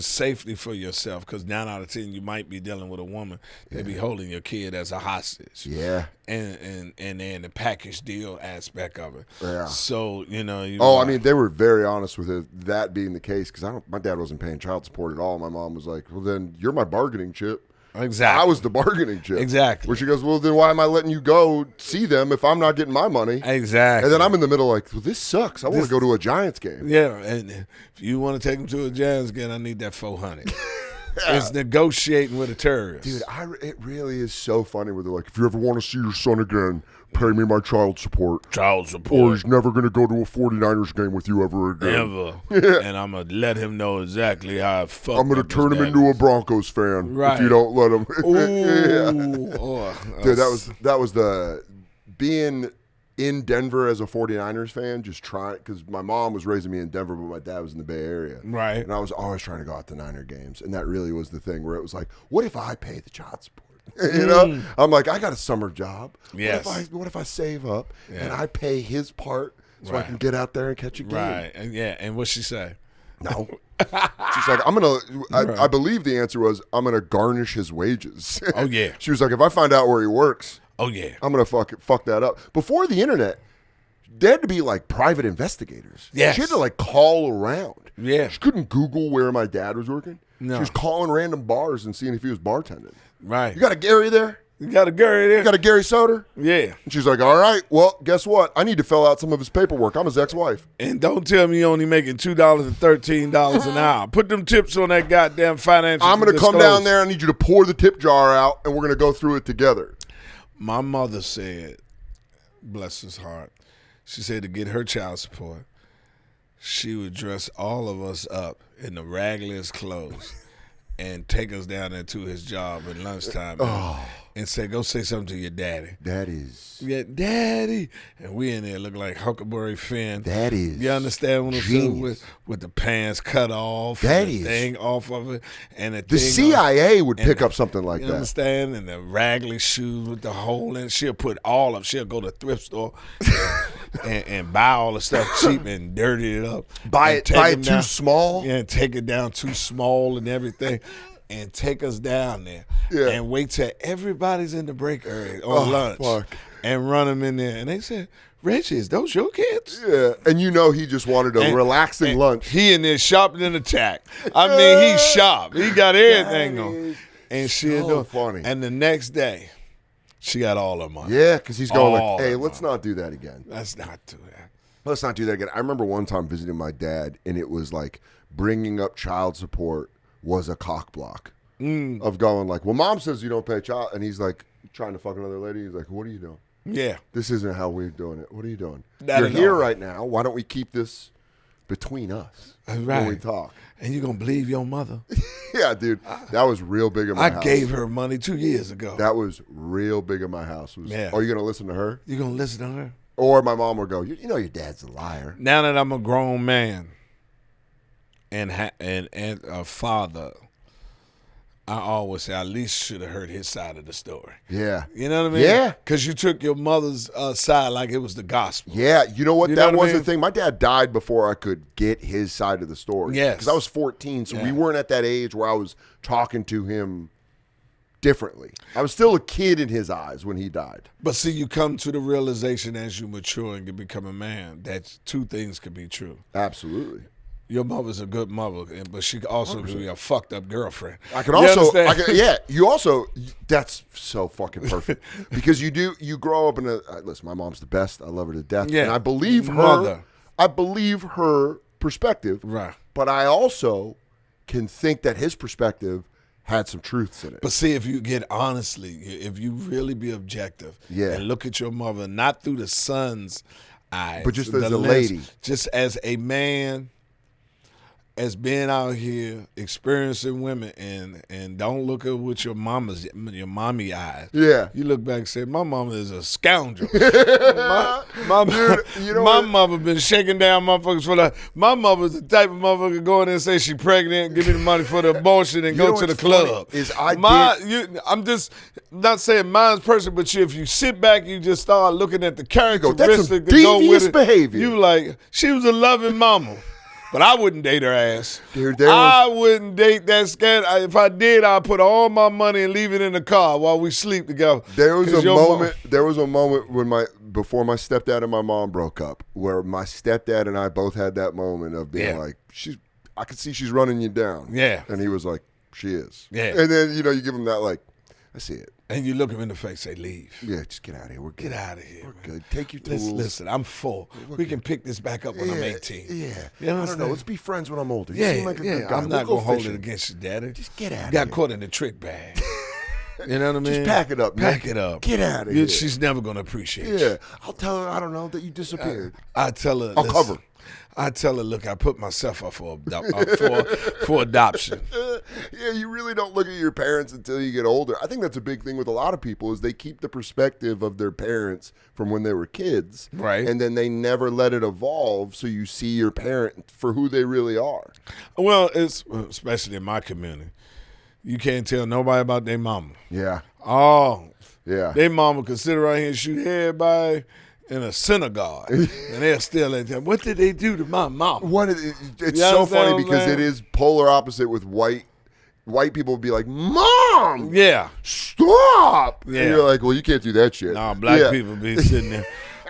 safety for yourself because 9 out of 10 you might be dealing with a woman that be holding your kid as a hostage. Yeah. And then the package deal aspect of it. Yeah. So I mean, they were very honest with that being the case because my dad wasn't paying child support at all. My mom was like, well, then you're my bargaining chip. Exactly. I was the bargaining chip. Exactly. Where she goes, well, then why am I letting you go see them if I'm not getting my money? Exactly. And then I'm in the middle like, well, this sucks. I want to go to a Giants game. Yeah, and if you want to take them to a Giants game, I need that $400. It's negotiating with a terrorist. Dude, it really is so funny where they're like, if you ever want to see your son again, pay me my child support. Child support. Or he's never going to go to a 49ers game with you ever again. Never. And I'm going to let him know exactly how I fucked I'm going to turn him into a Broncos fan if you don't let him. Ooh. Oh, dude, that was the being in Denver as a 49ers fan, just trying, because my mom was raising me in Denver, but my dad was in the Bay Area. Right. And I was always trying to go out to Niner games. And that really was the thing where it was like, what if I pay the child support? You know? I'm like, I got a summer job. Yes. What if I save up and I pay his part so I can get out there and catch a game? Right. And and what'd she say? No. She's like, I believe the answer was, I'm going to garnish his wages. Oh, yeah. She was like, if I find out where he works, oh, yeah, I'm going to fuck that up. Before the internet, they had to be like private investigators. Yes. She had to like call around. Yeah. She couldn't Google where my dad was working. No. She was calling random bars and seeing if he was bartending. Right. You got a Gary there? You got a Gary there? You got a Gary Soder? Yeah. And she's like, all right, well, guess what? I need to fill out some of his paperwork. I'm his ex-wife. And don't tell me you're only making $2 and $13 an hour. Put them tips on that goddamn financial. I'm going to come down there. I need you to pour the tip jar out, and we're going to go through it together. My mother said, bless his heart, she said to get her child support, she would dress all of us up in the ragliest clothes and take us down there to his job at lunchtime and say, go say something to your daddy. That is. Yeah, daddy. And we in there looking like Huckleberry Finn. That is. You understand what I'm saying? With the pants cut off. That and the is. thing off of it. And the CIA would pick up something like you that. Understand? And the raggedy shoes with the hole in it. She'll put she'll go to a thrift store and buy all the stuff cheap and dirty it up. Buy it too small? Yeah, and take it down too small and everything. And take us down there and wait till everybody's in the break area on lunch and run them in there. And they said, Reggie, is those your kids? Yeah, and you know he just wanted a relaxing lunch. He in there shopping in attack. I mean, he shopped. He got everything on. And so funny. And the next day, she got all her money. Yeah, because he's going like, hey, let's not do that again. Let's not do that. Let's not do that again. I remember one time visiting my dad, and it was like bringing up child support was a cock block of going like, well, mom says you don't pay child, and he's like trying to fuck another lady. He's like, what are you doing? Yeah. This isn't how we're doing it. What are you doing? You're here right now. Why don't we keep this between us when we talk? And you're going to believe your mother? Yeah, dude. That was real big in my house. I gave her money 2 years ago. That was real big in my house. Are you going to listen to her? You going to listen to her? Or my mom would go, you know your dad's a liar. Now that I'm a grown man and a father, I always say I at least should have heard his side of the story. Yeah. You know what I mean? Yeah. Because you took your mother's side like it was the gospel. Yeah. You know what? That was the thing. My dad died before I could get his side of the story. Yes. Because I was 14, so we weren't at that age where I was talking to him differently. I was still a kid in his eyes when he died. But see, you come to the realization as you mature and you become a man that two things could be true. Absolutely. Your mother's a good mother, but she could also be a fucked up girlfriend. I can also, you also, that's so fucking perfect. Because you grow up in listen, my mom's the best. I love her to death. Yeah. And I believe her. I believe her perspective. Right. But I also can think that his perspective had some truths in it. But see, if you get honestly, if you really be objective and look at your mother, not through the son's eyes, but just as a lady. Just as a man, as being out here experiencing women, and don't look at with your mommy eyes. Yeah, you look back and say, my mama is a scoundrel. my mother been shaking down motherfuckers for life. My mother's the type of motherfucker go in there and say she pregnant, give me the money for the abortion, and go to the club. I'm just not saying mine's person, but if you sit back, you just start looking at the characteristics that go with it. Behavior. You like, she was a loving mama. But I wouldn't date her ass. Dude, I wouldn't date that scat. If I did, I'd put all my money and leave it in the car while we sleep together. There was a moment when before my stepdad and my mom broke up, where my stepdad and I both had that moment of being like, I could see she's running you down. Yeah. And he was like, she is. Yeah. And then, you give him that like, I see it. And you look him in the face, say, leave. Yeah, just get out of here. We're good. Get out of here. We're man. good. Take your tools. Listen, I'm full. We can pick this back up when I'm 18. Yeah. You I don't understand? know. Let's be friends when I'm older. You Yeah, seem like a good guy. I'm not We'll going to hold fishing. it against you, Daddy. Just get out of Got here. caught in the trick bag. You know what I mean? Just pack it up, man. Pack it up. Get out of here. She's never going to appreciate you. Yeah. I'll tell her, I don't know, that you disappeared. I tell her, I'll listen, cover. I tell her, look, I put myself up for adoption. Yeah, you really don't look at your parents until you get older. I think that's a big thing with a lot of people is they keep the perspective of their parents from when they were kids. Right. And then they never let it evolve so you see your parent for who they really are. Well, it's especially in my community. You can't tell nobody about their mama. Yeah. Oh, Yeah. their mama could sit around here and shoot everybody in a synagogue, and they're still at them. What did they do to my mama? It's so funny because it is polar opposite with white people would be like, Mom, Yeah. stop. Yeah. And you're like, well, you can't do that shit. Nah, black Yeah. people be sitting there.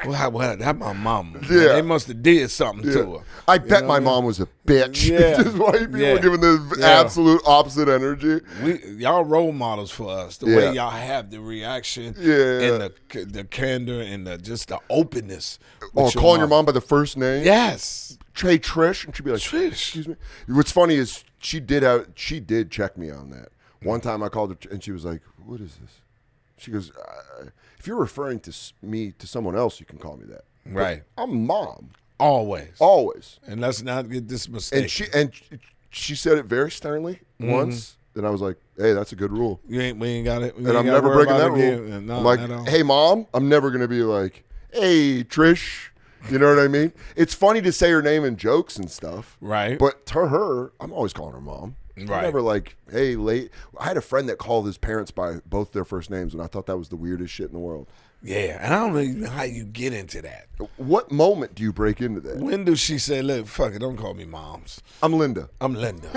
Well, that's my mama. Yeah. They must have did something to her. I bet know my what I mean? mom was a bitch. Yeah. Just white people Yeah. giving the Yeah. absolute opposite energy. Y'all role models for us. The Yeah. way y'all have the reaction and the candor and just the openness. Or calling your mom by the first name. Yes. Hey, Trish. And she'd be like, Trish. excuse me. What's funny is she did check me on that. One time I called her and she was like, what is this? She goes, if you're referring to me to someone else, you can call me that. Right. But I'm Mom. Always. And let's not get this mistake. And she said it very sternly once. And I was like, hey, that's a good rule. We ain't got it. And I'm never breaking that rule. No, I'm like, hey, Mom, I'm never going to be like, hey, Trish. You know what I mean? It's funny to say her name in jokes and stuff. Right. But to her, I'm always calling her Mom. I'm Right. never like, hey, late. I had a friend that called his parents by both their first names, and I thought that was the weirdest shit in the world. Yeah, and I don't know even how you get into that. What moment do you break into that? When does she say, look, fuck it, don't call me Moms. I'm Linda. I'm Linda.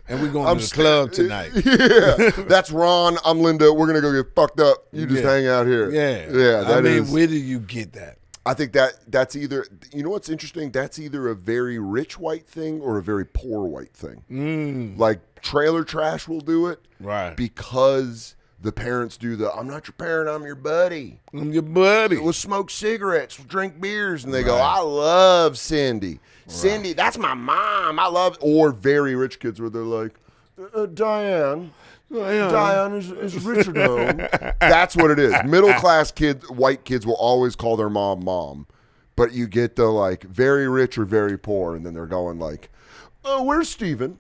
And we're going to the club tonight. Yeah. That's Ron. I'm Linda. We're going to go get fucked up. You just hang out here. Yeah. Yeah. Where do you get that? I think that's either, you know what's interesting? That's either a very rich white thing or a very poor white thing. Like trailer trash will do it. Right. Because the parents do I'm not your parent, I'm your buddy. I'm your buddy. We'll smoke cigarettes, we'll drink beers. And they go, I love Cindy. Cindy, that's my mom. I love, or very rich kids where they're like, Diane is Richard home. That's what it is. Middle class kids, white kids will always call their mom. But you get the like very rich or very poor, and then they're going like, oh, where's Steven?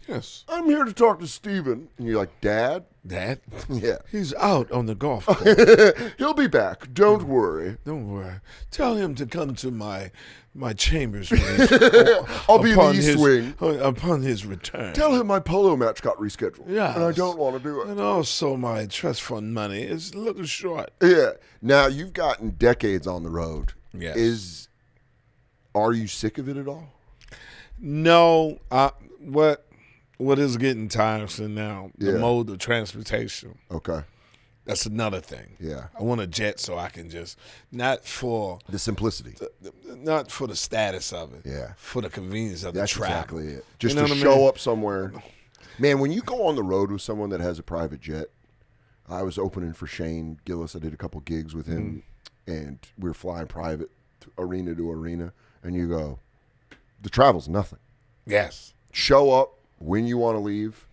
Yes. I'm here to talk to Steven. And you're like, Dad? Dad? Yeah. He's out on the golf course. He'll be back. Don't worry. Don't worry. Tell him to come to my chambers I'll be in the East Wing. Upon his return. Tell him my polo match got rescheduled. Yes. And I don't want to do it. And also my trust fund money is a little short. Yeah. Now, you've gotten decades on the road. Yes. Are you sick of it at all? No. What is getting tiresome now? The Yeah. mode of transportation. Okay. That's another thing. Yeah. I want a jet so I can just, not for The simplicity. not for the status of it. Yeah. For the convenience of That's the travel. exactly it. Just You know to what I show mean? up somewhere. Man, when you go on the road with someone that has a private jet, I was opening for Shane Gillis. I did a couple gigs with him, and we were flying private arena to arena, and you go, the travel's nothing. Yes. Show up when you want to leave.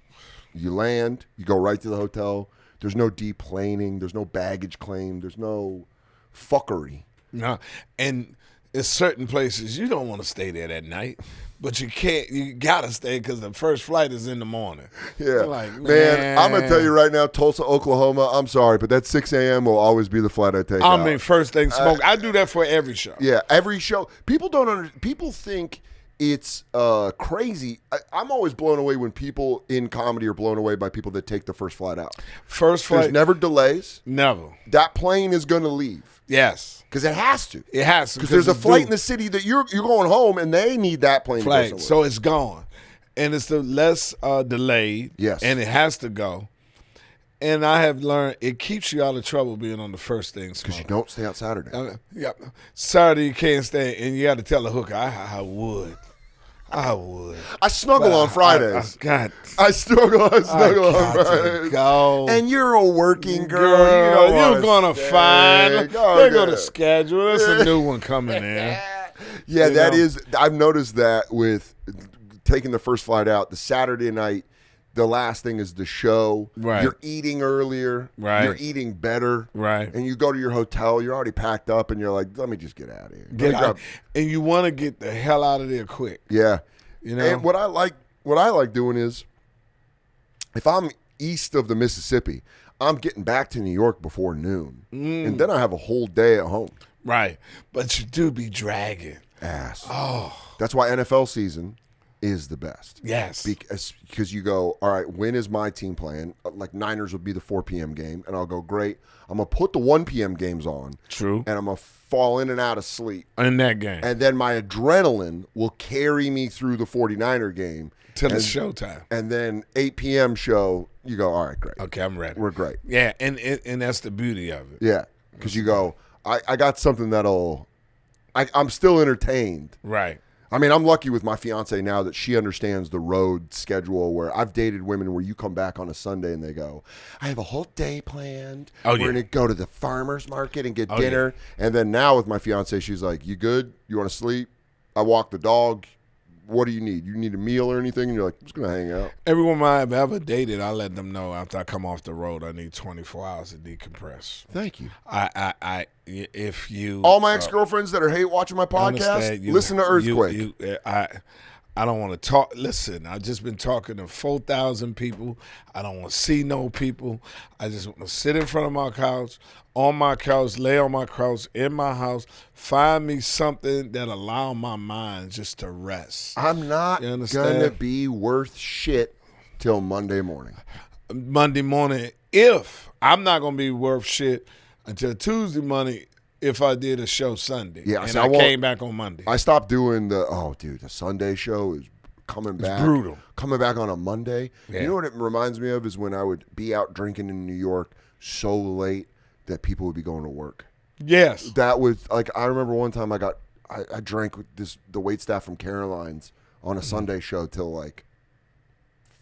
You land. You go right to the hotel. There's no deplaning. There's no baggage claim. There's no fuckery. No. And there's certain places you don't want to stay there that night, but you can't. You gotta stay because the first flight is in the morning. Yeah, You're like, man, I'm gonna tell you right now, Tulsa, Oklahoma. I'm sorry, but that 6 a.m. will always be the flight I take. I out. mean, first thing smoke. I do that for every show. Yeah, every show. People don't. People think it's crazy. I'm always blown away when people in comedy are blown away by people that take the first flight out. First flight. There's never delays. Never. That plane is going to leave. Yes. Because it has to. It has to. Because there's a flight in the city that you're going home, and they need that plane to go somewhere. So it's gone. And it's the less delayed. Yes. And it has to go. And I have learned it keeps you out of trouble being on the first thing smoke. Because you don't stay out Saturday. Yeah. Saturday you can't stay, and you got to tell the hooker, I would. I would. I snuggle on Fridays. I snuggle on Fridays. Go. And you're a working girl. You're gonna find. They're gonna schedule. There's a new one coming in. Yeah, I've noticed that with taking the first flight out, the Saturday night. The last thing is the show. Right. You're eating earlier. Right. You're eating better. Right. And you go to your hotel. You're already packed up, and you're like, "Let me just get out of here." And you want to get the hell out of there quick. Yeah. You know. And what I like doing is, if I'm east of the Mississippi, I'm getting back to New York before noon, and then I have a whole day at home. Right. But you do be dragging ass. Oh. That's why NFL season is the best. Yes. Because you go, all right, when is my team playing? Like Niners would be the 4 p.m. game, and I'll go, great. I'm going to put the 1 p.m. games on. True. And I'm going to fall in and out of sleep. In that game. And then my adrenaline will carry me through the 49er game. Till it's showtime. And then 8 p.m. show, you go, all right, great. Okay, I'm ready. We're great. Yeah, and that's the beauty of it. Yeah, because you go, I got something I'm still entertained. Right. I mean, I'm lucky with my fiance now that she understands the road schedule where I've dated women where you come back on a Sunday and they go, I have a whole day planned. We're going to go to the farmer's market and get dinner. Yeah. And then now with my fiance, she's like, you good? You want to sleep? I walk the dog. What do you need? You need a meal or anything? And you're like, I'm just going to hang out. Every woman I've ever dated, I let them know after I come off the road, I need 24 hours to decompress. Thank you. If you all my ex-girlfriends that are hate watching my podcast, listen to Earthquake. I don't want to talk. Listen, I've just been talking to 4,000 people. I don't want to see no people. I just want to sit in front of my couch, on my couch, lay on my couch, in my house, find me something that allow my mind just to rest. I'm not going to be worth shit till Monday morning. Monday morning, if I'm not going to be worth shit until Tuesday morning if I did a show Sunday. Yeah, and I came back on Monday. I stopped doing the Sunday show is coming back. It's brutal. Coming back on a Monday. Yeah. You know what it reminds me of is when I would be out drinking in New York so late that people would be going to work. Yes. That was like, I remember one time I drank with the waitstaff from Caroline's on a Sunday show till like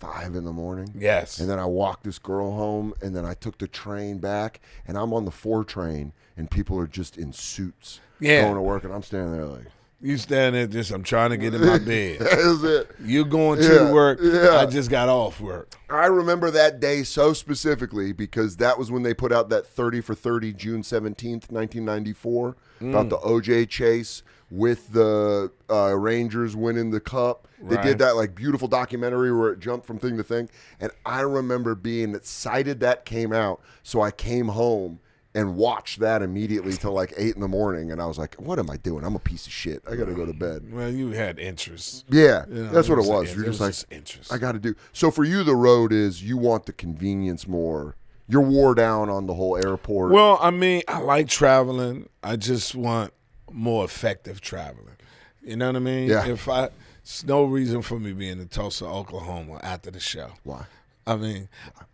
5 a.m. Yes. And then I walked this girl home, and then I took the train back, and I'm on the 4 train, and people are just in suits going to work, and I'm standing there like. You stand there just, I'm trying to get in my bed. That is it. You going to work, I just got off work. I remember that day so specifically because that was when they put out that 30 for 30 June 17th, 1994, about the OJ chase with the Rangers winning the cup. They did that like beautiful documentary where it jumped from thing to thing. And I remember being excited that came out. So I came home and watched that immediately till like 8 a.m. And I was like, what am I doing? I'm a piece of shit. I got to go to bed. Well, you had interest. Yeah, that's what it was. You're just like, interest. I got to do. So for you, the road is you want the convenience more. You're wore down on the whole airport. Well, I mean, I like traveling. I just want more effective traveling. You know what I mean? Yeah. It's no reason for me being in Tulsa, Oklahoma after the show. Why? I mean,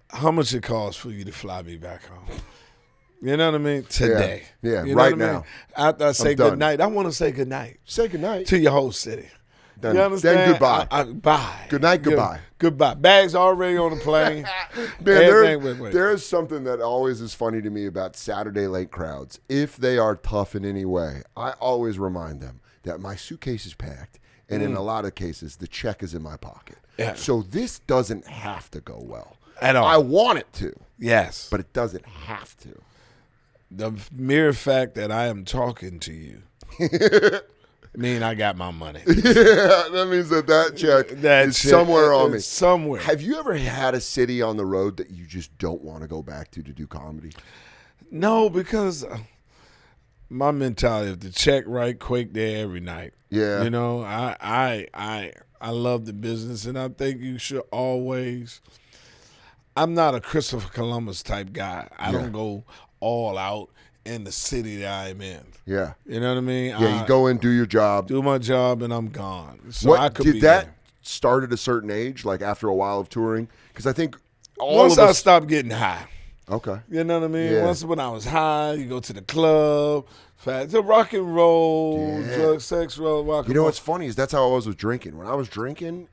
how much it costs for you to fly me back home? You know what I mean? Today. Yeah, you know right what I mean? now. After I say good night, I want to say good night. Say good night. To your whole city. Then, you understand? Then goodbye. Bye. Good night, goodbye. Goodbye. Bags already on the plane. Man, there is something that always is funny to me about Saturday late crowds. If they are tough in any way, I always remind them that my suitcase is packed, and in a lot of cases, the check is in my pocket. Yeah. So this doesn't have to go well. At all. I want it to. Yes. But it doesn't have to. The mere fact that I am talking to you mean I got my money. Yeah, that means that check is somewhere on me. Somewhere. Have you ever had a city on the road that you just don't want to go back to do comedy? No, because my mentality is to check right quick there every night. Yeah. You know, I love the business, and I think you should always. I'm not a Christopher Columbus type guy. I don't go all out in the city that I'm in. Yeah. You know what I mean? Yeah, you go in, do your job. Do my job, and I'm gone. So I could did be that there. start at a certain age, like after a while of touring? Because I think once I stopped getting high. Okay. You know what I mean? Yeah. Once when I was high, you go to the club, the rock and roll, drug, sex, rock and roll. You know what's funny is that's how I was with drinking. When I was drinking,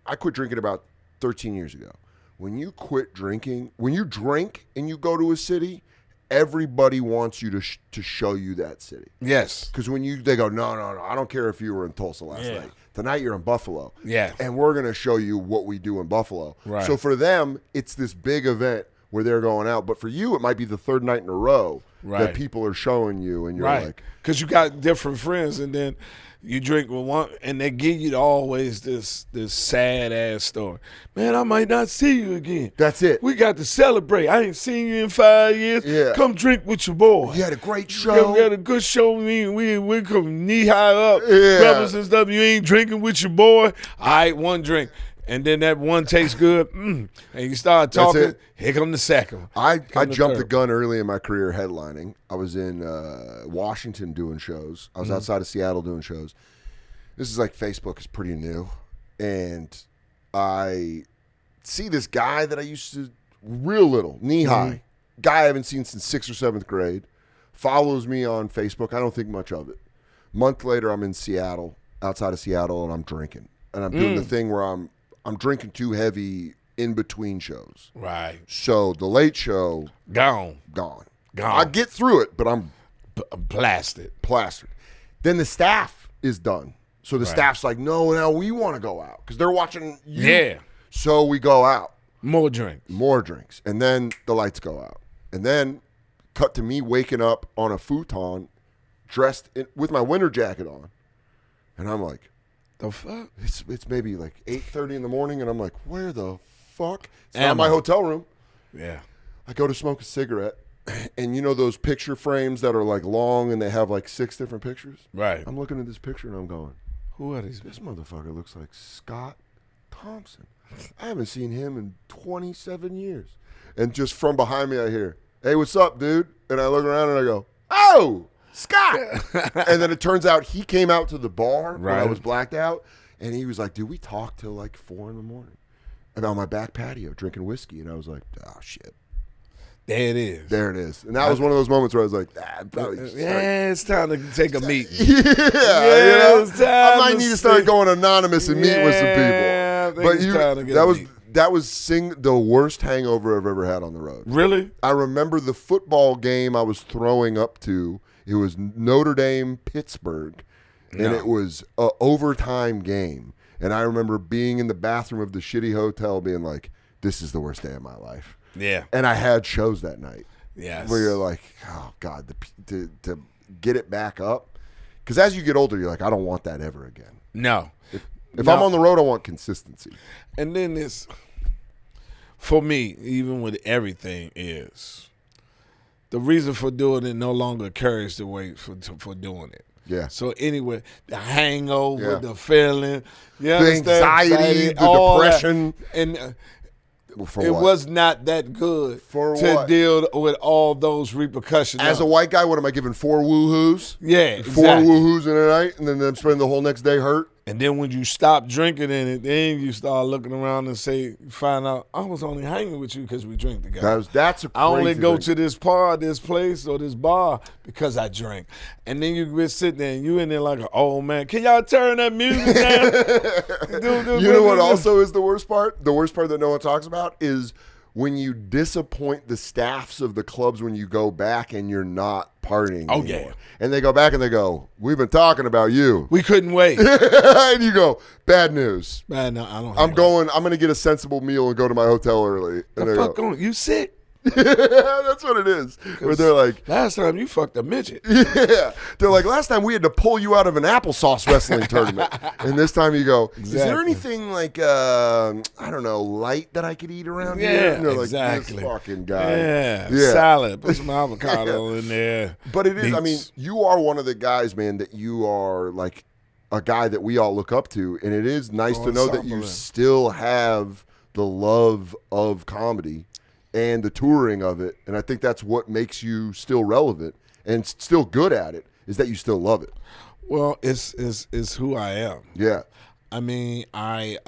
I quit drinking about 13 years ago. When you quit drinking, when you drink and you go to a city, everybody wants you to show you that city. Yes. Because they go, no, I don't care if you were in Tulsa last night. Tonight you're in Buffalo. Yeah. And we're going to show you what we do in Buffalo. Right. So for them, it's this big event where they're going out. But for you, it might be the third night in a row that people are showing you. And you're like. Because you got different friends, and then you drink with one, and they give you always this sad ass story. Man, I might not see you again. That's it. We got to celebrate. I ain't seen you in 5 years. Yeah. Come drink with your boy. You had a great show. We had a good show. We come knee high up, Yeah. brothers and stuff. You ain't drinking with your boy. All right, one drink. And then that one tastes good, and you start talking. Here come the second. I jumped the gun early in my career headlining. I was in Washington doing shows. I was outside of Seattle doing shows. This is like Facebook is pretty new. And I see this guy that I used to, real little, knee-high, guy I haven't seen since 6th or 7th grade, follows me on Facebook. I don't think much of it. Month later, I'm in Seattle, outside of Seattle, and I'm drinking. And I'm doing the thing where I'm drinking too heavy in between shows. Right. So the late show, Gone. I get through it, but I'm Plastered. Then the staff is done. So the staff's like, no, now we want to go out because they're watching you. Yeah. So we go out. More drinks. And then the lights go out. And then cut to me waking up on a futon dressed with my winter jacket on. And I'm like, the fuck? It's maybe like 8:30 in the morning, and I'm like, where the fuck? It's not my hotel room. Yeah. I go to smoke a cigarette, and you know those picture frames that are like long and they have like 6 different pictures? Right. I'm looking at this picture and I'm going, who are these? this motherfucker looks like Scott Thompson. I haven't seen him in 27 years. And just from behind me I hear, hey, what's up, dude? And I look around and I go, oh, Scott. And then it turns out he came out to the bar when I was blacked out, and he was like, dude, we talked till like 4 in the morning. And on my back patio drinking whiskey. And I was like, oh, shit. There it is. There it is. And that was one of those moments where I was like, it's time to take a meet. I might need to start going anonymous and meet with some people. But that was the worst hangover I've ever had on the road. Really? I remember the football game I was throwing up to. It was Notre Dame, Pittsburgh, and it was an overtime game. And I remember being in the bathroom of the shitty hotel being like, this is the worst day of my life. Yeah. And I had shows that night. Yes. Where you're like, oh, God, to get it back up. Because as you get older, you're like, I don't want that ever again. No. If I'm on the road, I want consistency. And then this, for me, even with everything, is the reason for doing it no longer carries the weight for doing it. Yeah. So anyway, the hangover, the feeling, the anxiety, the depression. And it was not that good to deal with all those repercussions. As a white guy, what am I giving? 4 woohoos? Yeah, 4 woohoos in a night, and then spend the whole next day hurt? And then when you stop drinking in it, then you start looking around and find out, I was only hanging with you because we drink together. That's a crazy I only go thing. to this place, or this bar because I drink. And then you be sitting there and you in there like an old man. Can y'all turn that music down? You know what also is the worst part? The worst part that no one talks about is when you disappoint the staffs of the clubs when you go back and you're not partying anymore. Yeah. And they go back and they go, we've been talking about you. We couldn't wait. And you go, bad news. Man, no, I don't. I'm going to get a sensible meal and go to my hotel early. And the fuck on? You sick? That's what it is. Where they're like, last time you fucked a midget. Yeah. They're like, last time we had to pull you out of an applesauce wrestling tournament. And this time you go, is there anything like, I don't know, light that I could eat around here? And they're like, this fucking guy. Yeah. Salad. Put some avocado in there. But it is, I mean, you are one of the guys, man, that you are like a guy that we all look up to. And it is nice to know that you still have the love of comedy and the touring of it. And I think that's what makes you still relevant and still good at it, is that you still love it. Well, it's who I am. Yeah. I mean, I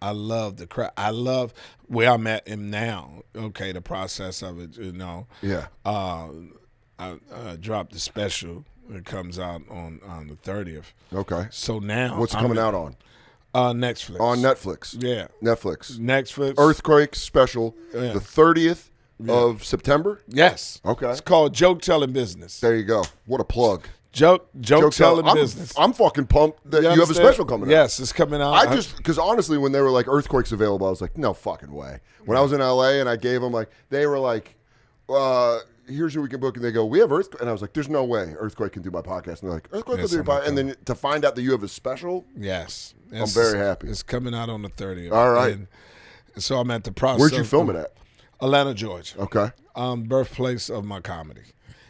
I love the craft. I love where I'm at in now. Okay, the process of it, Yeah. I dropped the special. It comes out on the 30th. Okay. So now What's coming out on? Netflix. On Netflix. Yeah. Netflix. Earthquake special. Yeah. The 30th of September. Yes. Okay. It's called Joke Telling Business. There you go. What a plug. Joke Telling Business. I'm fucking pumped that you have a understand? special coming out. Yes, it's coming out. Because honestly, when they were like, Earthquake's available, I was like, no fucking way. When I was in LA and I gave them they were like, here's who we can book. And they go, we have Earthquake. And I was like, there's no way Earthquake can do my podcast. And they're like, Earthquake can do your podcast. And then to find out that you have a special. Yes. I'm very happy. It's coming out on the 30th. All right. And so I'm at the process. Where'd you film it at? Atlanta, Georgia. Okay. Birthplace of my comedy.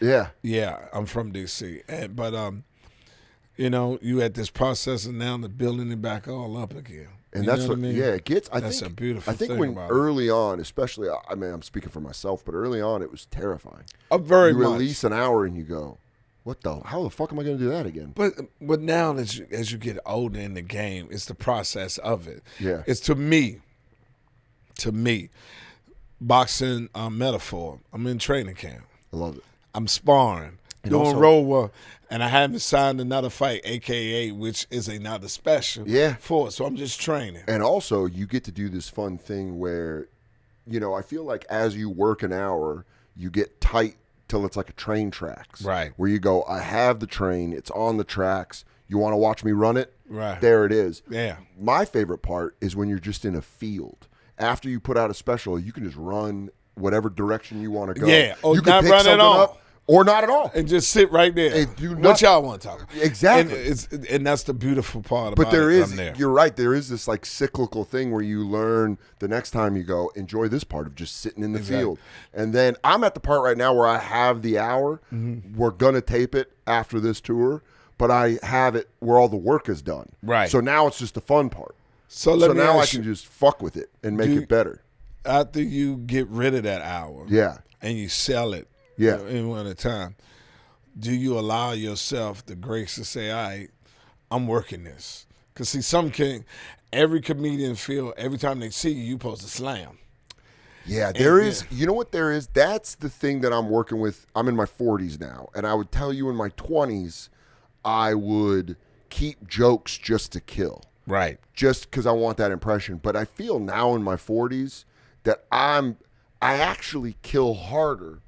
Yeah. Yeah, I'm from D.C. But you at this process and now they're building it back all up again. And that's what, I mean? it gets. That's a beautiful I think thing when about early on, especially, I mean, I'm speaking for myself, but early on, it was terrifying. Very you much. release an hour and you go, how the fuck am I going to do that again? But now as you get older in the game, it's the process of it. Yeah. It's to me, boxing metaphor. I'm in training camp. I love it. I'm sparring, And doing also- road work, and I haven't signed another fight, AKA, which is another special. Yeah. So I'm just training. And also, you get to do this fun thing where, I feel like as you work an hour, you get tight till it's like a train tracks. Right. Where you go, I have the train, it's on the tracks. You want to watch me run it? Right. There it is. Yeah. My favorite part is when you're just in a field. After you put out a special, you can just run whatever direction you want to go. Yeah. Or you can not pick run at something all. up, or not at all. And just sit right there. Hey, do what not- y'all want to talk about? Exactly. And that's the beautiful part about But there it. is, I'm there. you're right, there is this like cyclical thing where you learn the next time you go, enjoy this part of just sitting in the field. And then I'm at the part right now where I have the hour. Mm-hmm. We're going to tape it after this tour, but I have it where all the work is done. Right. So now it's just the fun part. So now I ask can you, just fuck with it and make it better. after you get rid of that hour Yeah. and you sell it in one at a time, do you allow yourself the grace to say, all right, I'm working this? Because, see, every comedian feel every time they see you, you're supposed to slam. Yeah, there is. You know what there is? That's the thing that I'm working with. I'm in my 40s now, and I would tell you in my 20s, I would keep jokes just to kill. Right. Just because I want that impression. But I feel now in my 40s that I actually kill harder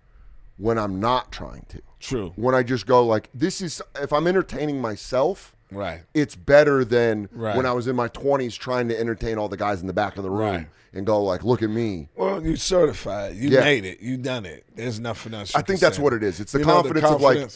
when I'm not trying to. True. When I just go like, if I'm entertaining myself, Right. it's better than Right. when I was in my 20s trying to entertain all the guys in the back of the room Right. and go like, look at me. Well, you certified. You Yeah. made it. You done it. There's nothing else you I think that's what it is. It's the You know, confidence of like,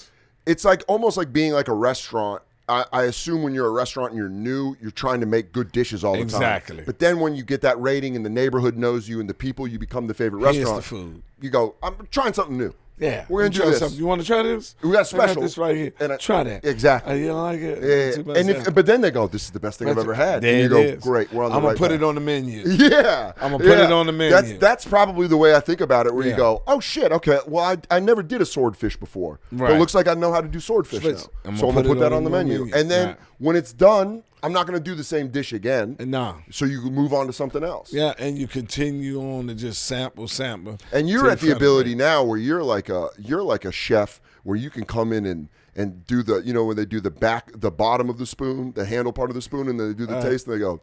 it's like almost like being like a restaurant. I assume when you're a restaurant and you're new, you're trying to make good dishes all the time. Exactly. But then when you get that rating and the neighborhood knows you and the people, you become the favorite Here's restaurant. the food. You go, I'm trying something new. Yeah. We're going to You do try this. something. You want to try this? We got a I special. this right here. And try that. Exactly. You don't like it? Yeah. Too much And that. but then they go, this is the best thing I've ever had. There and you it go, is. great, we're on the I'm right gonna put path. it on the menu. Yeah. I'm gonna put it on the menu. That's probably the way I think about it, where you Yeah. go, oh shit, okay, well, I never did a swordfish before. But Right. it looks like I know how to do swordfish now. I'm So I'm going gonna to put put it that on on the the menu. menu. And then Right. when it's done, I'm not going to do the same dish again. No. So you can move on to something else. Yeah, and you continue on to just sample. And you're till at the you find ability it. now where you're like a chef where you can come in and do the, when they do the bottom of the spoon, the handle part of the spoon, and then they do the taste, and they go,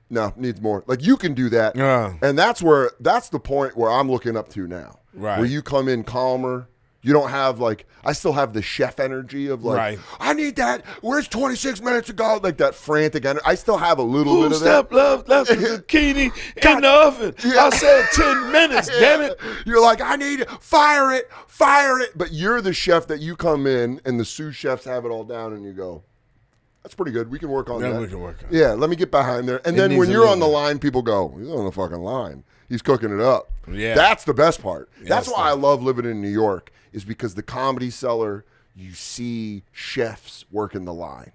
no, needs more. Like you can do that. Yeah. And that's the point where I'm looking up to now. Right. Where you come in calmer. You don't have I still have the chef energy of Right. I need that. Where's 26 minutes ago? Like that frantic energy. I still have a little bit of that. Left the zucchini in the oven. Yeah. I said 10 minutes, damn it. You're like, I need it. Fire it. But you're the chef that you come in and the sous chefs have it all down and you go, that's pretty good. We can work on that. We can work on it. Yeah, let me get behind there. And It then needs when a you're on the little line, people go, he's on the fucking line. He's cooking it up. Yeah. That's the best part. That's Yes, why I sir. love living in New York, is because the Comedy Cellar, you see chefs working the line.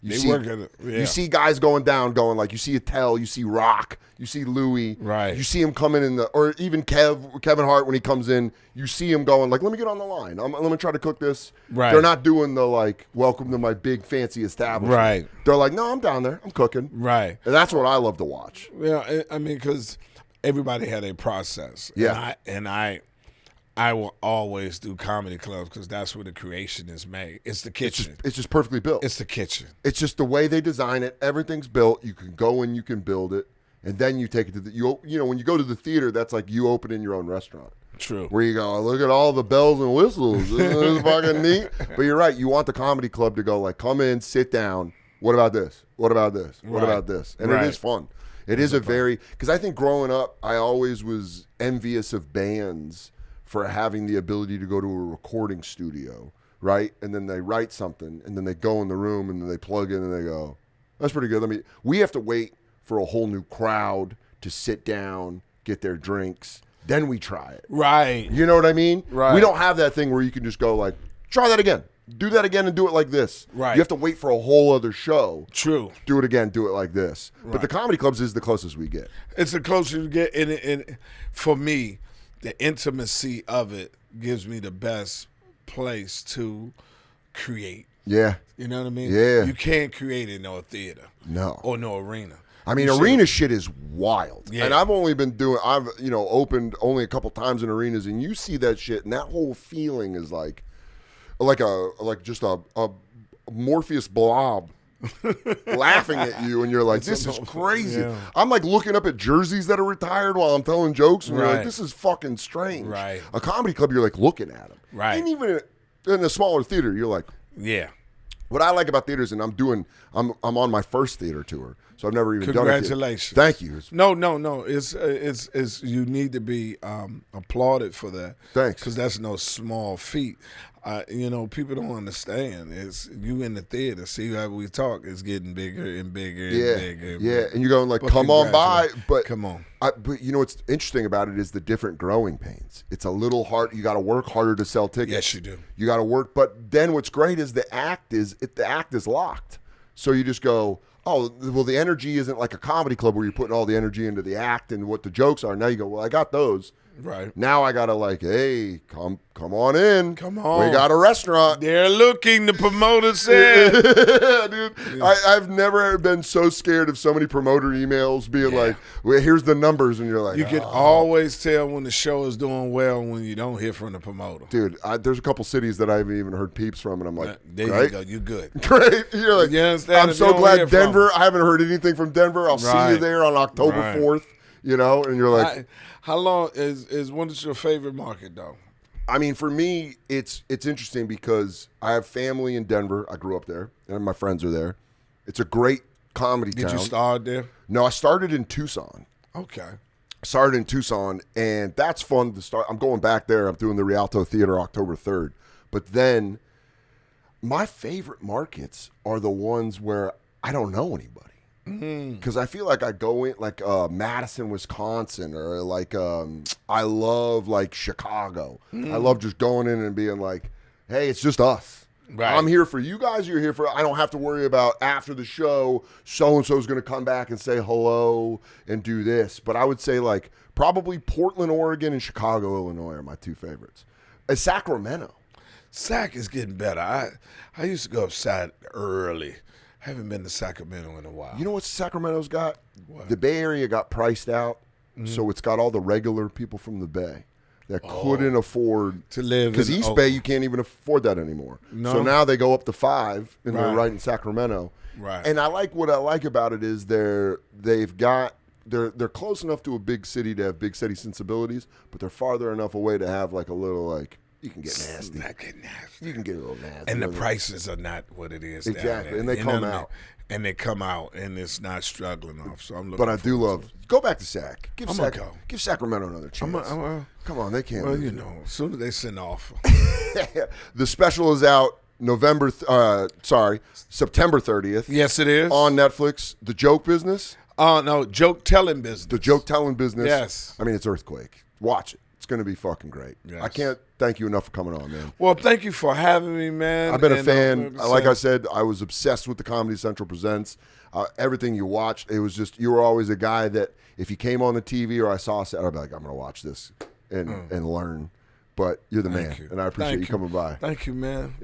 You see guys going down, going like, you see Attell, you see Rock, you see Louis, right? You see him coming in or even Kevin Hart when he comes in, you see him going like, let me get on the line. Let me try to cook this. Right. They're not doing the like, welcome to my big fancy establishment. Right. They're like, no, I'm down there, I'm cooking. Right. And that's what I love to watch. Yeah, I mean, because everybody had a process. Yeah. And I will always do comedy clubs because that's where the creation is made. It's the kitchen. It's just perfectly built. It's the kitchen. It's just the way they design it. Everything's built. You can go and you can build it, and then you take it to you know when you go to the theater, that's like you opening your own restaurant. True. Where you go, look at all the bells and whistles. This is fucking neat. But you're right. You want the comedy club to go like, come in, sit down. What about this? What about this? What about this? And it is fun. It is because I think growing up, I always was envious of bands for having the ability to go to a recording studio, right? And then they write something, and then they go in the room, and then they plug in, and they go, that's pretty good. We have to wait for a whole new crowd to sit down, get their drinks, then we try it. Right. You know what I mean? Right. We don't have that thing where you can just go like, try that again. Do that again and do it like this. Right. You have to wait for a whole other show. True. Do it again, do it like this. Right. But the comedy clubs is the closest we get. It's the closest you get, and for me, the intimacy of it gives me the best place to create. Yeah. You know what I mean? Yeah. You can't create in no theater. No. Or no arena. I mean, arena shit is wild. Yeah. And I've opened only a couple times in arenas, and you see that shit, and that whole feeling is like just a Morpheus blob laughing at you, and you're like, this is crazy. Yeah. I'm like looking up at jerseys that are retired while I'm telling jokes, and you're like, this is fucking strange. Right. A comedy club, you're like looking at them. Right. And even in a smaller theater, you're like, yeah. What I like about theaters, and I'm on my first theater tour, so I've never even done it. Congratulations. Thank you. No. It's you need to be applauded for that. Thanks. Because that's no small feat. People don't understand. It's you in the theater. See how we talk. It's getting bigger and bigger and bigger. And bigger. And you're going like, come on by. But come on. But you know what's interesting about it is the different growing pains. It's a little hard. You got to work harder to sell tickets. Yes, you do. You got to work. But then what's great is the act is locked. So you just go, oh, well, the energy isn't like a comedy club where you're putting all the energy into the act and what the jokes are. Now you go, well, I got those. Right. Now I got to like, hey, come on in. Come on. We got a restaurant. They're looking, the promoter said. Dude, yeah. I've never been so scared of so many promoter emails being like, well, here's the numbers. And you're like, you can always tell when the show is doing well when you don't hear from the promoter. Dude, there's a couple cities that I haven't even heard peeps from. And I'm like, there great. you go. You good. Great. You're like, you understand? I'm so glad Denver. I haven't heard anything from Denver. I'll see you there on October 4th. You know, and you're like, how long is what is your favorite market though? I mean, for me, it's interesting because I have family in Denver. I grew up there, and my friends are there. It's a great comedy town. Did you start there? No, I started in Tucson. Okay. I started in Tucson, and that's fun to start. I'm going back there. I'm doing the Rialto Theater October 3rd. But then my favorite markets are the ones where I don't know anybody. Because I feel like I go in like Madison, Wisconsin, or like I love like Chicago. I love just going in and being like, hey, it's just us. Right. I'm here for you guys. You're here for. I don't have to worry about after the show, so and so is going to come back and say hello and do this. But I would say like probably Portland, Oregon, and Chicago, Illinois are my two favorites. Sacramento. Sac is getting better. I used to go upside early. Haven't been to Sacramento in a while. You know what Sacramento's got? What? The Bay Area got priced out, so it's got all the regular people from the Bay that couldn't afford to live. Because East Bay, you can't even afford that anymore. No. So now they go up to 5, and they're right in Sacramento. Right. And what I like about it is they're close enough to a big city to have big city sensibilities, but they're farther enough away to have like a little like. You can get nasty. You can get a little nasty. And the prices are not what it is. Exactly. And they come out. And they come out, and it's not struggling off. So I'm looking. But I do love. Go back to Sac. Give Sacramento another chance. Come on, they can't. Well, you know, as soon as they send off. The special is out September 30th. Yes, it is. On Netflix. The Joke Business. No, Joke Telling Business. The Joke Telling Business. Yes. I mean, it's Earthquake. Watch it. It's going to be fucking great. Yes. I can't thank you enough for coming on, man. Well, thank you for having me, man. I've been a fan. Like I said, I was obsessed with the Comedy Central Presents. Everything you watched, it was just, you were always a guy that if you came on the TV or I saw a set, I'd be like, I'm going to watch this and learn. But you're the man, and I appreciate you coming by. Thank you, man.